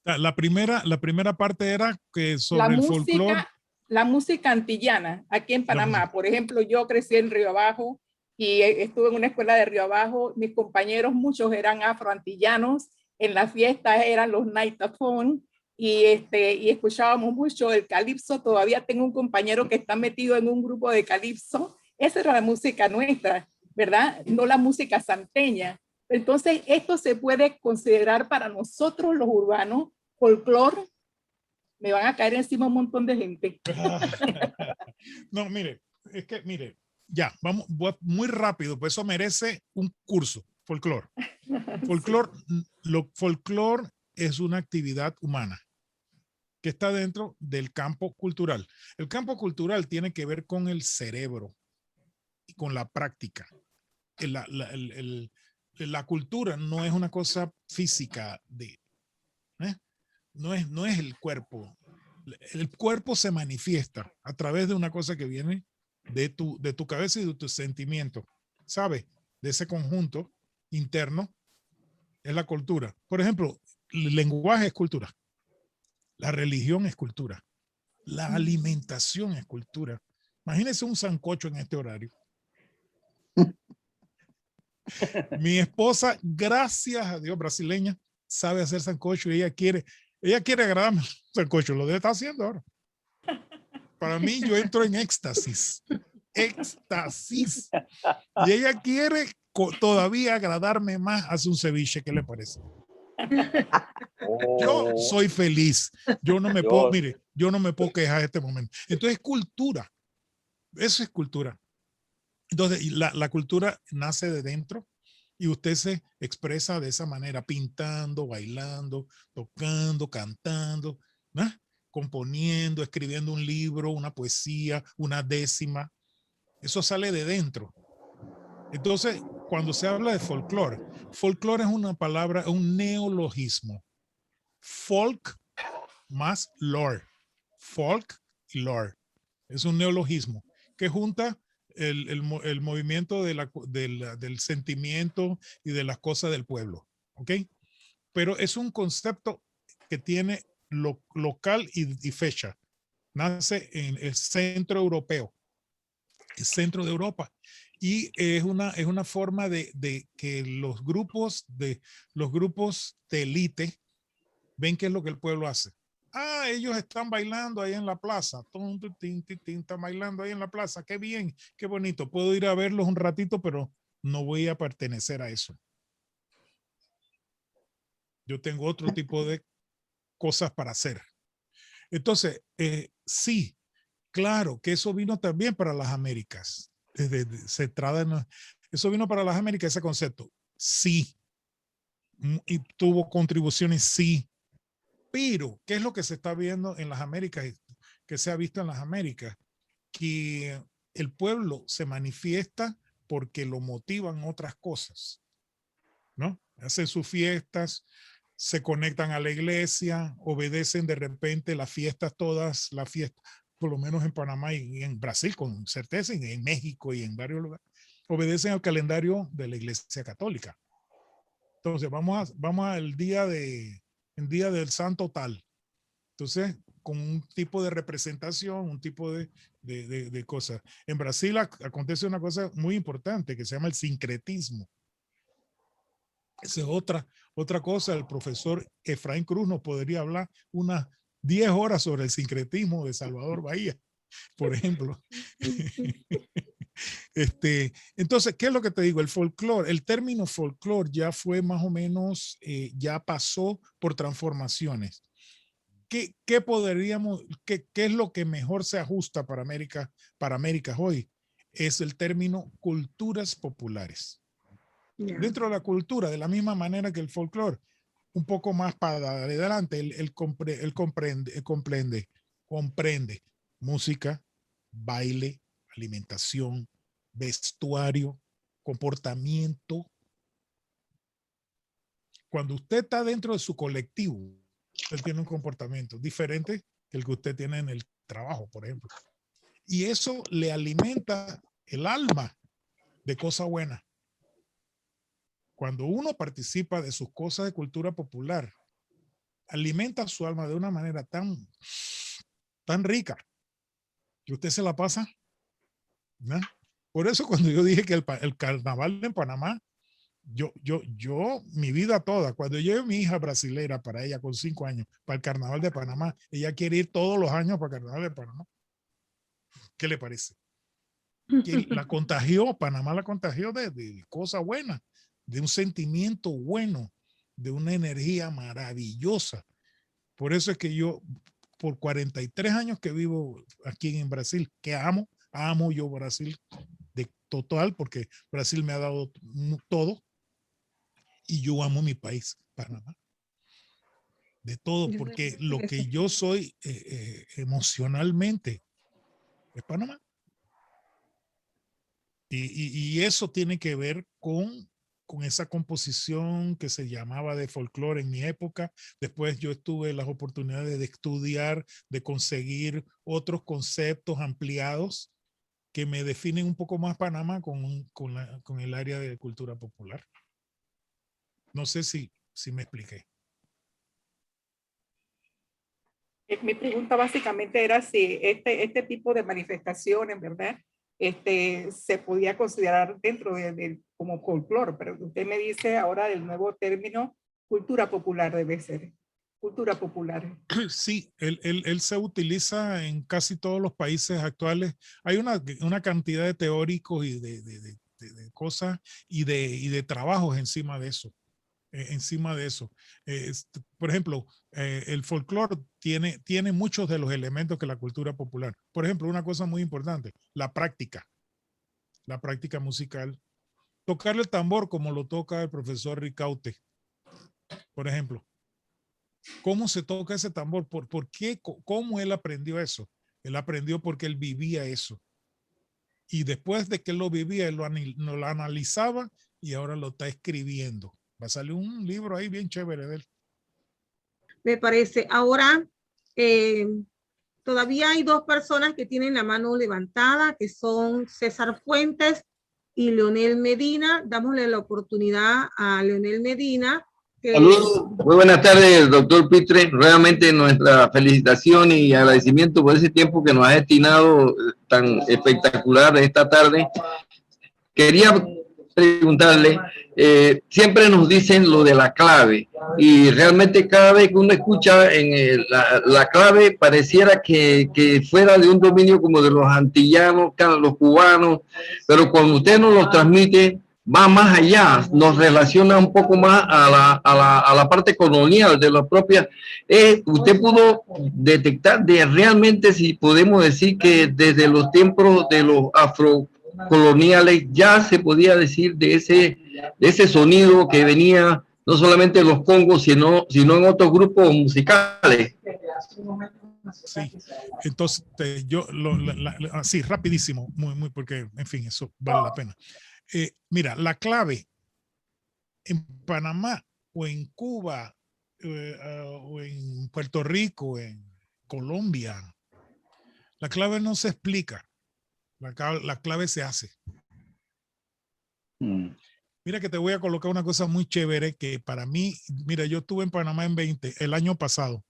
La primera parte era que sobre el folclore. La música antillana aquí en Panamá. Por ejemplo, yo crecí en Río Abajo y estuve en una escuela de Río Abajo. Mis compañeros, muchos eran afroantillanos. En las fiestas eran los Naitafón y escuchábamos mucho el calipso. Todavía tengo un compañero que está metido en un grupo de calipso. Esa era la música nuestra, ¿verdad? No la música santeña. Entonces, esto se puede considerar para nosotros los urbanos folclore. Me van a caer encima un montón de gente. No, mire, ya, vamos muy rápido, pues eso merece un curso, folclore. Folclore es una actividad humana que está dentro del campo cultural. El campo cultural tiene que ver con el cerebro y con la práctica. La cultura no es una cosa física no es el cuerpo. El cuerpo se manifiesta a través de una cosa que viene de tu cabeza y de tus sentimientos, ¿sabes? De ese conjunto interno es la cultura. Por ejemplo, el lenguaje es cultura. La religión es cultura. La alimentación es cultura. Imagínense un sancocho en este horario. Mi esposa, gracias a Dios, brasileña, sabe hacer sancocho y ella quiere agradarme sancocho, lo debe estar haciendo ahora. Para mí, yo entro en éxtasis. Y ella quiere todavía agradarme más, hace un ceviche, ¿qué le parece? Yo soy feliz. Yo no me puedo quejar en este momento. Entonces, cultura. Eso es cultura. Entonces, la cultura nace de dentro y usted se expresa de esa manera, pintando, bailando, tocando, cantando, ¿no? Componiendo, escribiendo un libro, una poesía, una décima. Eso sale de dentro. Entonces, cuando se habla de folclore es una palabra, un neologismo. Folk más lore. Folk y lore. Es un neologismo que junta el movimiento del sentimiento y de las cosas del pueblo. ¿Ok? Pero es un concepto que tiene local y fecha. Nace en el centro europeo. centro de Europa. Y es una forma de que los grupos de élite ven qué es lo que el pueblo hace. Ah, ellos están bailando ahí en la plaza. Están bailando ahí en la plaza. Qué bien, qué bonito. Puedo ir a verlos un ratito, pero no voy a pertenecer a eso. Yo tengo otro tipo de cosas para hacer. Entonces, sí, claro que eso vino también para las Américas. Eso vino para las Américas, ese concepto. Sí. Y tuvo contribuciones, sí. Pero, ¿qué es lo que se está viendo en las Américas? Que se ha visto en las Américas, que el pueblo se manifiesta porque lo motivan otras cosas, ¿no? Hacen sus fiestas, se conectan a la iglesia, obedecen de repente las fiestas todas, las fiestas, por lo menos en Panamá y en Brasil con certeza, y en México y en varios lugares, obedecen al calendario de la Iglesia Católica. Entonces, vamos al día del santo tal. Entonces, con un tipo de representación, un tipo de cosas. En Brasil acontece una cosa muy importante que se llama el sincretismo. Esa es otra cosa. El profesor Efraín Cruz nos podría hablar unas 10 horas sobre el sincretismo de Salvador Bahía, por ejemplo. Entonces, ¿qué es lo que te digo? El folclore, el término folclore ya fue más o menos, ya pasó por transformaciones. ¿Qué es lo que mejor se ajusta para América hoy? Es el término culturas populares. Yeah. Dentro de la cultura, de la misma manera que el folclore, un poco más para adelante, él comprende música, baile, alimentación, vestuario, comportamiento. Cuando usted está dentro de su colectivo, usted tiene un comportamiento diferente que el que usted tiene en el trabajo, por ejemplo. Y eso le alimenta el alma de cosas buenas. Cuando uno participa de sus cosas de cultura popular, alimenta su alma de una manera tan rica que usted se la pasa, ¿no? Por eso cuando yo dije que el carnaval en Panamá, mi vida toda, cuando lleve mi hija brasilera para ella con 5 años, para el carnaval de Panamá, ella quiere ir todos los años para el carnaval de Panamá. ¿Qué le parece? Que la contagió, Panamá la contagió de cosas buenas, de un sentimiento bueno, de una energía maravillosa. Por eso es que yo, por 43 años que vivo aquí en Brasil, que amo yo Brasil de total, porque Brasil me ha dado todo, y yo amo mi país, Panamá. De todo, porque lo que yo soy emocionalmente es Panamá. Y eso tiene que ver con esa composición que se llamaba de folclore en mi época. Después yo tuve las oportunidades de estudiar, de conseguir otros conceptos ampliados que me definen un poco más Panamá con el área de cultura popular. No sé si me expliqué. Mi pregunta básicamente era si este tipo de manifestaciones, ¿verdad? Se podía considerar dentro como folclore, pero usted me dice ahora el nuevo término cultura popular debe ser. Cultura popular. Sí, él se utiliza en casi todos los países actuales. Hay una cantidad de teóricos y de cosas y de trabajos encima de eso. Por ejemplo, el folclore tiene muchos de los elementos que la cultura popular. Por ejemplo, una cosa muy importante, la práctica musical. Tocar el tambor como lo toca el profesor Ricaute, por ejemplo. ¿Cómo se toca ese tambor? ¿Por qué? ¿Cómo él aprendió eso? Él aprendió porque él vivía eso. Y después de que él lo vivía, él lo analizaba y ahora lo está escribiendo. Va a salir un libro ahí bien chévere de él. Me parece. Ahora, todavía hay 2 personas que tienen la mano levantada, que son César Fuentes y Leonel Medina. Dámosle la oportunidad a Leonel Medina. Saludos, muy buenas tardes, doctor Pitre. Realmente nuestra felicitación y agradecimiento por ese tiempo que nos ha destinado tan espectacular esta tarde. Quería preguntarle, siempre nos dicen lo de la clave, y realmente cada vez que uno escucha en la clave pareciera que fuera de un dominio como de los antillanos, los cubanos, pero cuando usted nos lo transmite, va más allá, nos relaciona un poco más a la parte colonial de la propia. Usted pudo detectar realmente, si podemos decir que desde los tiempos de los afrocoloniales ya se podía decir de ese sonido que venía no solamente en los congos, sino en otros grupos musicales. Sí, entonces yo así rapidísimo, muy porque en fin, eso vale la pena. Mira, la clave en Panamá o en Cuba o en Puerto Rico, en Colombia, la clave no se explica, la clave se hace. Mira que te voy a colocar una cosa muy chévere que para mí, mira, yo estuve en Panamá el año pasado.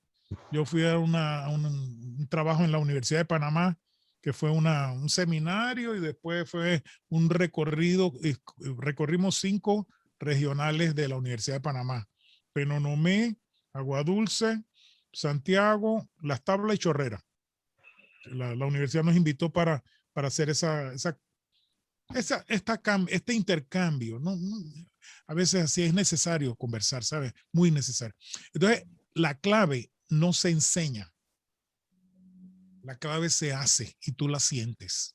Yo fui a un trabajo en la Universidad de Panamá, que fue un seminario, y después fue un recorrido. Recorrimos 5 regionales de la Universidad de Panamá: Penonomé, Aguadulce, Santiago, Las Tablas y Chorrera. La universidad nos invitó para hacer este intercambio, ¿no? A veces así es necesario conversar, ¿sabes? Muy necesario. Entonces, la clave no se enseña. La clave se hace y tú la sientes.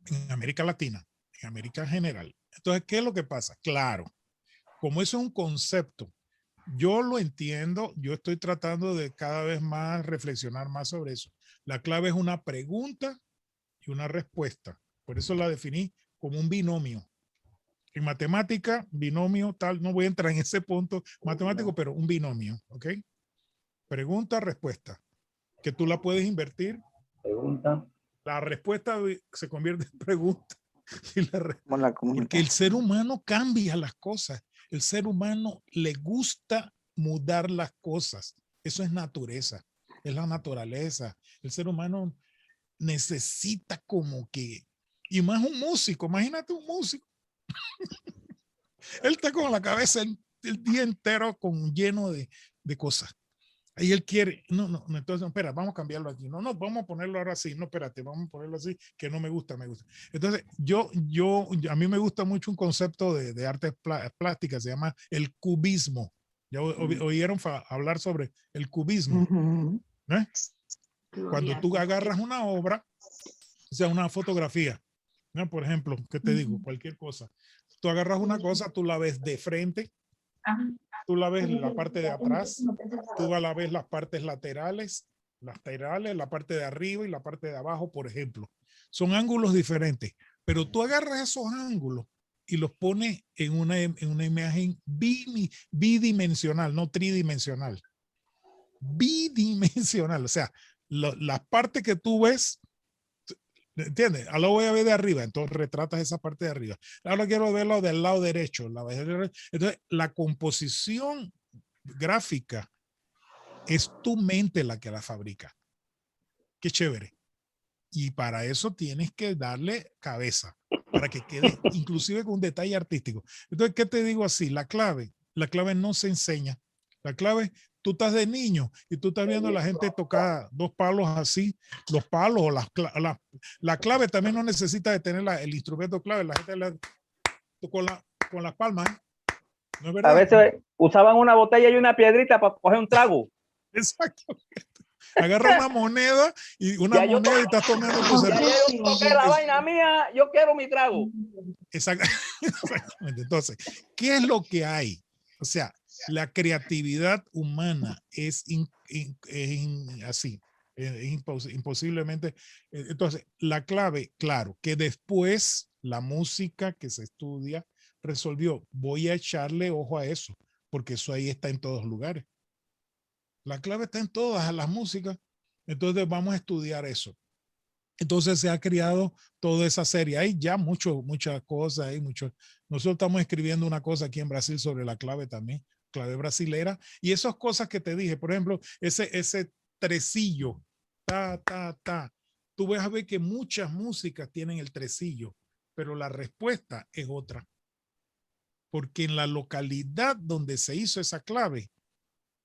En América Latina, en América en general. Entonces, ¿qué es lo que pasa? Claro, como eso es un concepto, yo lo entiendo, yo estoy tratando de cada vez más reflexionar más sobre eso. La clave es una pregunta y una respuesta. Por eso la definí como un binomio. En matemática, binomio tal, no voy a entrar en ese punto matemático, pero un binomio, ¿ok? Pregunta, respuesta, que tú la puedes invertir. Pregunta. La respuesta se convierte en pregunta. Porque el ser humano cambia las cosas. El ser humano le gusta mudar las cosas. Eso es naturaleza, es la naturaleza. El ser humano necesita como que, y más un músico, imagínate un músico. Él está con la cabeza el día entero lleno de cosas. Ahí él quiere, no, entonces, no, espera, vamos a cambiarlo aquí. No, vamos a ponerlo ahora así. No, espérate, vamos a ponerlo así, que no me gusta. Entonces, a mí me gusta mucho un concepto de artes plásticas, se llama el cubismo. ¿Ya oyeron hablar sobre el cubismo? ¿Eh? Cuando tú agarras una obra, o sea, una fotografía, ¿no? Por ejemplo, ¿qué te digo? Cualquier cosa. Tú agarras una cosa, tú la ves de frente, tú la ves la parte de atrás, tú la ves las partes laterales, la parte de arriba y la parte de abajo, por ejemplo. Son ángulos diferentes, pero tú agarras esos ángulos y los pones en una imagen bidimensional, no tridimensional. Bidimensional, o sea, las partes que tú ves, ¿entiendes? Ahora lo voy a ver de arriba, entonces retratas esa parte de arriba. Ahora quiero verlo del lado derecho. Entonces, la composición gráfica es tu mente la que la fabrica. Qué chévere. Y para eso tienes que darle cabeza, para que quede inclusive con un detalle artístico. Entonces, ¿qué te digo así? La clave no se enseña. La clave, tú estás de niño y tú estás viendo a la gente tocar 2 palos así, los palos o la clave también no necesita de tener el instrumento clave, la gente con las palmas. ¿No es verdad? A veces usaban una botella y una piedrita para coger un trago. Exacto. Agarra una moneda y y estás tomando tu cerveza. Yo toqué la vaina mía, yo quiero mi trago. Exactamente. Entonces, ¿qué es lo que hay? O sea, la creatividad humana es así, imposiblemente. Entonces, la clave, claro, que después la música que se estudia resolvió, voy a echarle ojo a eso, porque eso ahí está en todos lugares. La clave está en todas las músicas. Entonces vamos a estudiar eso. Entonces se ha creado toda esa serie. Hay ya muchas cosas. Nosotros estamos escribiendo una cosa aquí en Brasil sobre la clave también, clave brasilera. Y esas cosas que te dije, por ejemplo, ese tresillo, ta, ta, ta. tú vas a ver que muchas músicas tienen el tresillo, pero la respuesta es otra. Porque en la localidad donde se hizo esa clave,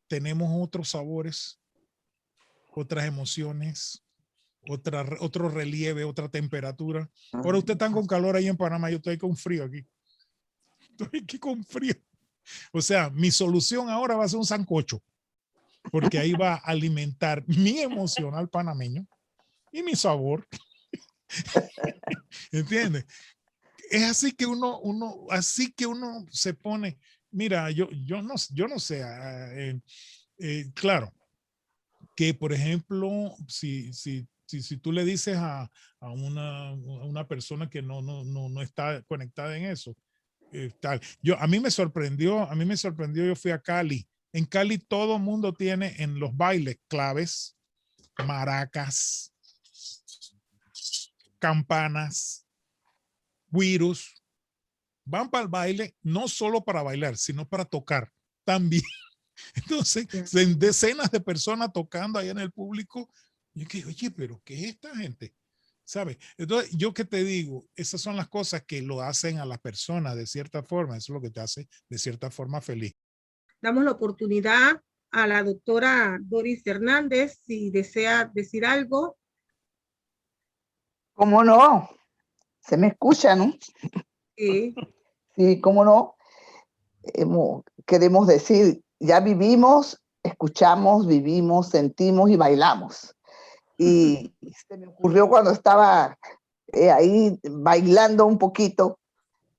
tenemos otros sabores, otras emociones, otro relieve, otra temperatura. Ahora ustedes están con calor ahí en Panamá, yo estoy con frío aquí. Estoy aquí con frío. O sea, mi solución ahora va a ser un sancocho, porque ahí va a alimentar mi emocional panameño y mi sabor. ¿Entiendes? Es así que uno se pone, mira, yo no sé, claro, que por ejemplo, si tú le dices a una persona que no está conectada en eso, tal. A mí me sorprendió, yo fui a Cali. En Cali todo el mundo tiene en los bailes claves, maracas, campanas, güiros. Van para el baile no solo para bailar, sino para tocar también. Entonces, decenas de personas tocando ahí en el público. Y que, oye, pero ¿qué es esta gente? ¿Sabes? Entonces, yo que te digo, esas son las cosas que lo hacen a la persona de cierta forma. Eso es lo que te hace de cierta forma feliz. Damos la oportunidad a la doctora Doris Hernández, si desea decir algo. ¿Cómo no? Se me escucha, ¿no? Sí. Sí, ¿cómo no? Queremos decir, ya vivimos, escuchamos, vivimos, sentimos y bailamos. Y se me ocurrió cuando estaba ahí bailando un poquito,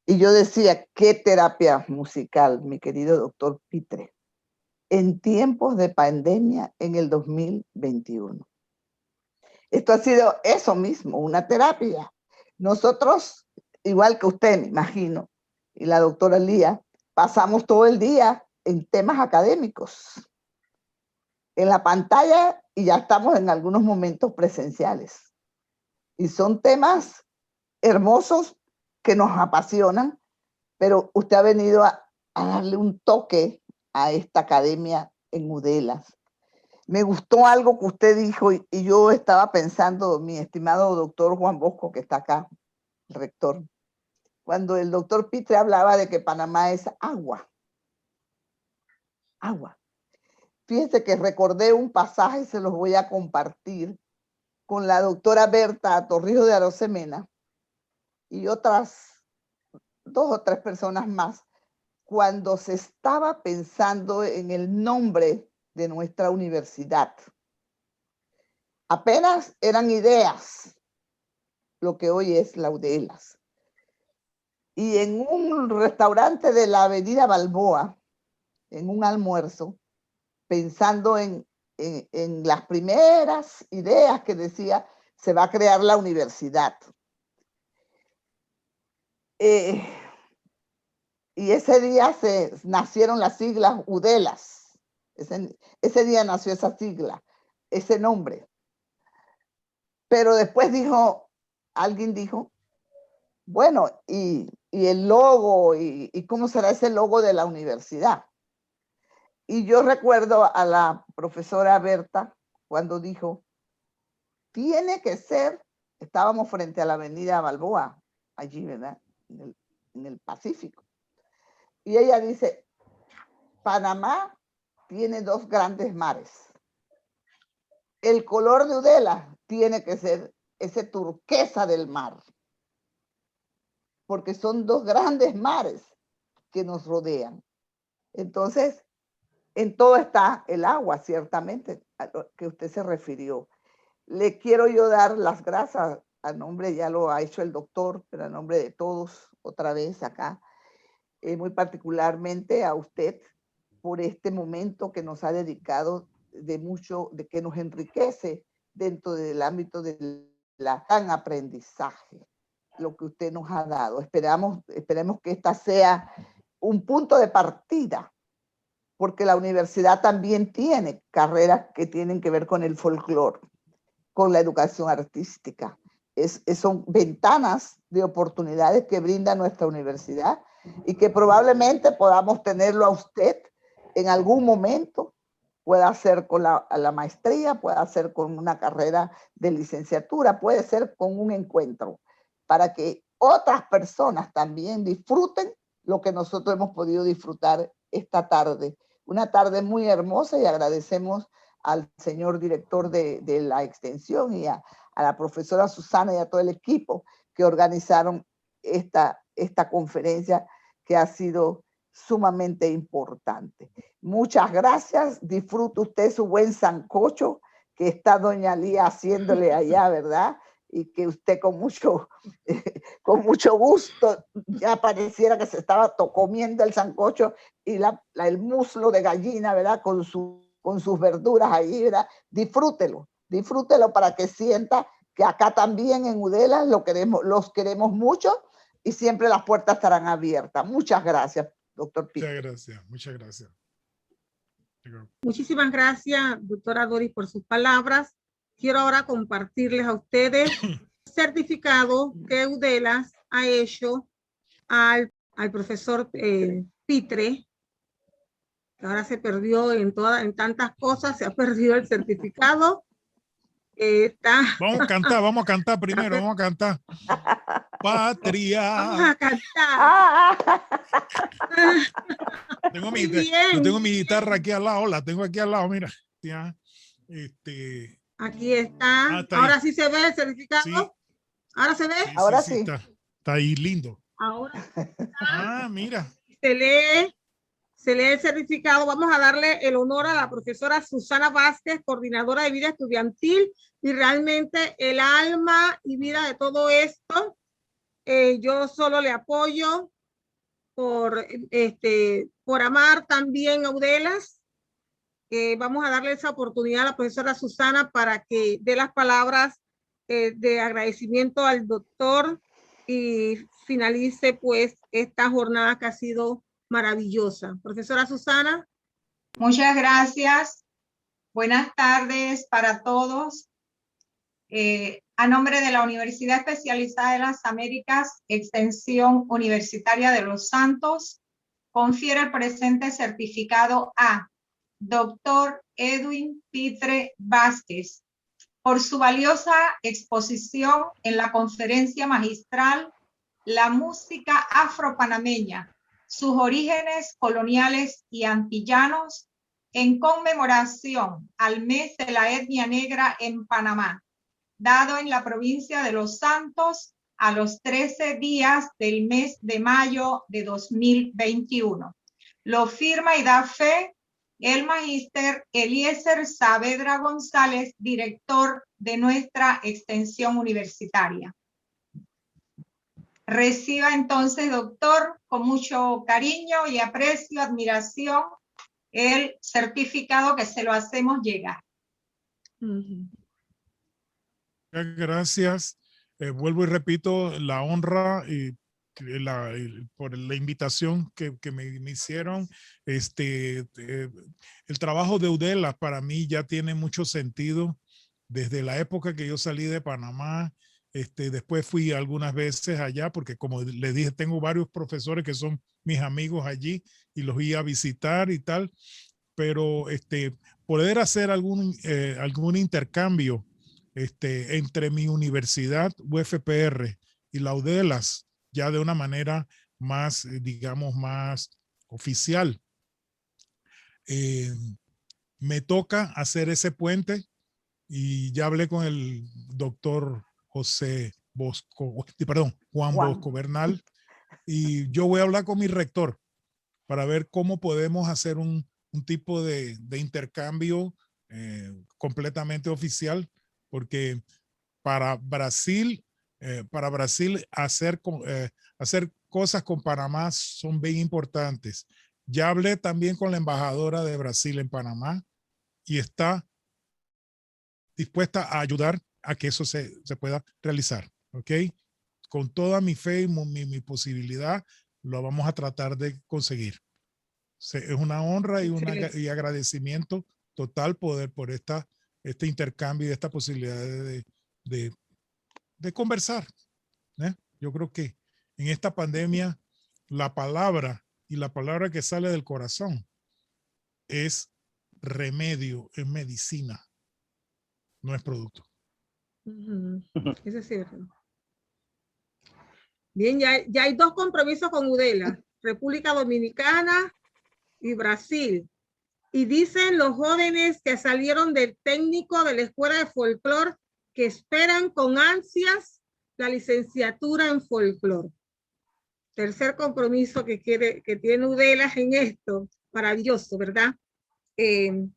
y yo decía, qué terapia musical, mi querido doctor Pitre, en tiempos de pandemia en el 2021. Esto ha sido eso mismo, una terapia. Nosotros, igual que usted, me imagino, y la doctora Lía, pasamos todo el día en temas académicos, en la pantalla, y ya estamos en algunos momentos presenciales. Y son temas hermosos que nos apasionan, pero usted ha venido a darle un toque a esta academia en Udelas. Me gustó algo que usted dijo y yo estaba pensando, mi estimado doctor Juan Bosco, que está acá, el rector, cuando el doctor Pitre hablaba de que Panamá es agua. Agua. Fíjense que recordé un pasaje, se los voy a compartir, con la doctora Berta Torrijos de Arosemena y otras 2 o 3 personas más, cuando se estaba pensando en el nombre de nuestra universidad. Apenas eran ideas, lo que hoy es la Udelas. Y en un restaurante de la Avenida Balboa, en un almuerzo, pensando en las primeras ideas que decía, se va a crear la universidad. Y ese día nacieron las siglas Udelas. Ese día nació esa sigla, ese nombre. Pero después alguien dijo, bueno, y el logo, y cómo será ese logo de la universidad. Y yo recuerdo a la profesora Berta cuando dijo, tiene que ser, estábamos frente a la Avenida Balboa, allí, ¿verdad? En el Pacífico. Y ella dice, Panamá tiene 2 grandes mares. El color de Udelas tiene que ser ese turquesa del mar, porque son 2 grandes mares que nos rodean. Entonces, en todo está el agua, ciertamente, a lo que usted se refirió. Le quiero yo dar las gracias a nombre, ya lo ha hecho el doctor, pero a nombre de todos, otra vez acá, muy particularmente a usted por este momento que nos ha dedicado de que nos enriquece dentro del ámbito del gran aprendizaje, lo que usted nos ha dado. Esperemos que esta sea un punto de partida, porque la universidad también tiene carreras que tienen que ver con el folclore, con la educación artística. Son ventanas de oportunidades que brinda nuestra universidad y que probablemente podamos tenerlo a usted en algún momento pueda ser con la maestría, pueda ser con una carrera de licenciatura, puede ser con un encuentro, para que otras personas también disfruten lo que nosotros hemos podido disfrutar esta tarde. Una tarde muy hermosa, y agradecemos al señor director de la extensión y a la profesora Susana y a todo el equipo que organizaron esta conferencia, que ha sido sumamente importante. Muchas gracias. Disfrute usted su buen sancocho que está doña Lía haciéndole allá, ¿verdad? Y que usted con mucho gusto, ya pareciera que se estaba comiendo el sancocho y el muslo de gallina, ¿verdad? Con sus verduras ahí, ¿verdad? Disfrútelo para que sienta que acá también en Udela los queremos mucho, y siempre las puertas estarán abiertas. Muchas gracias, doctor Pitre. Muchas gracias. Muchísimas gracias, doctora Doris, por sus palabras. Quiero ahora compartirles a ustedes el certificado que Udela ha hecho al profesor Pitre, que ahora se perdió en tantas cosas, se ha perdido el certificado. Vamos a cantar primero, vamos a cantar. Patria. Vamos a cantar. Yo tengo mi guitarra aquí al lado, la tengo aquí al lado, mira. Ya, aquí está. Ahora sí se ve el certificado. Sí. ¿Ahora se ve? Sí, ahora sí. Está ahí lindo. Ahora. Mira. Se lee el certificado. Vamos a darle el honor a la profesora Susana Vázquez, coordinadora de vida estudiantil, y realmente el alma y vida de todo esto. Yo solo le apoyo por amar también a Udelas. Vamos a darle esa oportunidad a la profesora Susana para que dé las palabras de agradecimiento al doctor y finalice pues esta jornada que ha sido maravillosa. Profesora Susana. Muchas gracias. Buenas tardes para todos. A nombre de la Universidad Especializada de las Américas, Extensión Universitaria de Los Santos, confiere el presente certificado a Dr. Edwin Pitre Vázquez por su valiosa exposición en la conferencia magistral La música afropanameña, sus orígenes coloniales y antillanos, en conmemoración al mes de la etnia negra en Panamá, dado en la provincia de Los Santos a los 13 días del mes de mayo de 2021. Lo firma y da fe el magíster Eliezer Saavedra González, director de nuestra extensión universitaria. Reciba entonces, doctor, con mucho cariño y aprecio, admiración, el certificado que se lo hacemos llegar. Gracias. Vuelvo y repito la honra y por la invitación que me hicieron. El trabajo de Udela para mí ya tiene mucho sentido desde la época que yo salí de Panamá. Después fui algunas veces allá porque, como les dije, tengo varios profesores que son mis amigos allí y los iba a visitar y tal, pero poder hacer algún intercambio entre mi universidad UFPR y la Udelas ya de una manera más, digamos, más oficial. Me toca hacer ese puente y ya hablé con el doctor Juan Bosco Bernal, y yo voy a hablar con mi rector para ver cómo podemos hacer un tipo de intercambio completamente oficial, porque para Brasil hacer cosas con Panamá son bien importantes. Ya hablé también con la embajadora de Brasil en Panamá y está dispuesta a ayudar a que eso se pueda realizar, ¿ok? Con toda mi fe y mi posibilidad, lo vamos a tratar de conseguir. Es una honra y agradecimiento total por este intercambio y esta posibilidad de conversar. Yo creo que en esta pandemia la palabra que sale del corazón es remedio, es medicina, no es producto. Eso es cierto. Bien, ya hay 2 compromisos con UDELA, República Dominicana y Brasil. Y dicen los jóvenes que salieron del técnico de la Escuela de Folclor que esperan con ansias la licenciatura en folclor. Tercer compromiso que tiene UDELA en esto. Maravilloso, ¿verdad? De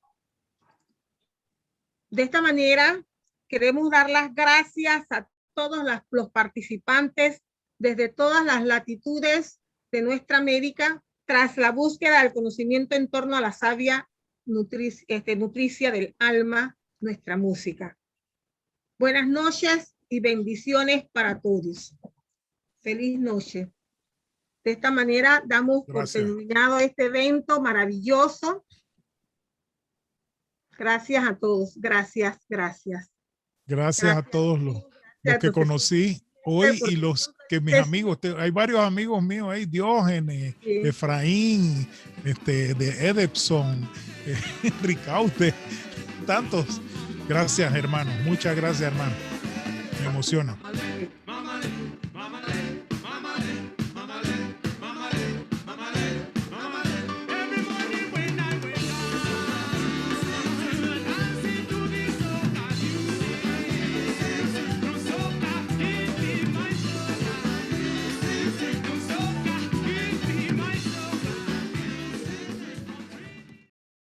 esta manera, queremos dar las gracias a todos los participantes desde todas las latitudes de nuestra América, tras la búsqueda del conocimiento en torno a la sabia nutricia del alma, nuestra música. Buenas noches y bendiciones para todos. Feliz noche. De esta manera damos por terminado este evento maravilloso. Gracias a todos. Gracias. Gracias a todos los que conocí hoy y los que mis amigos, hay varios amigos míos ahí, Diógenes, Efraín, de Edepson, Ricaute, tantos. Gracias, hermanos. Muchas gracias, hermano. Me emociona.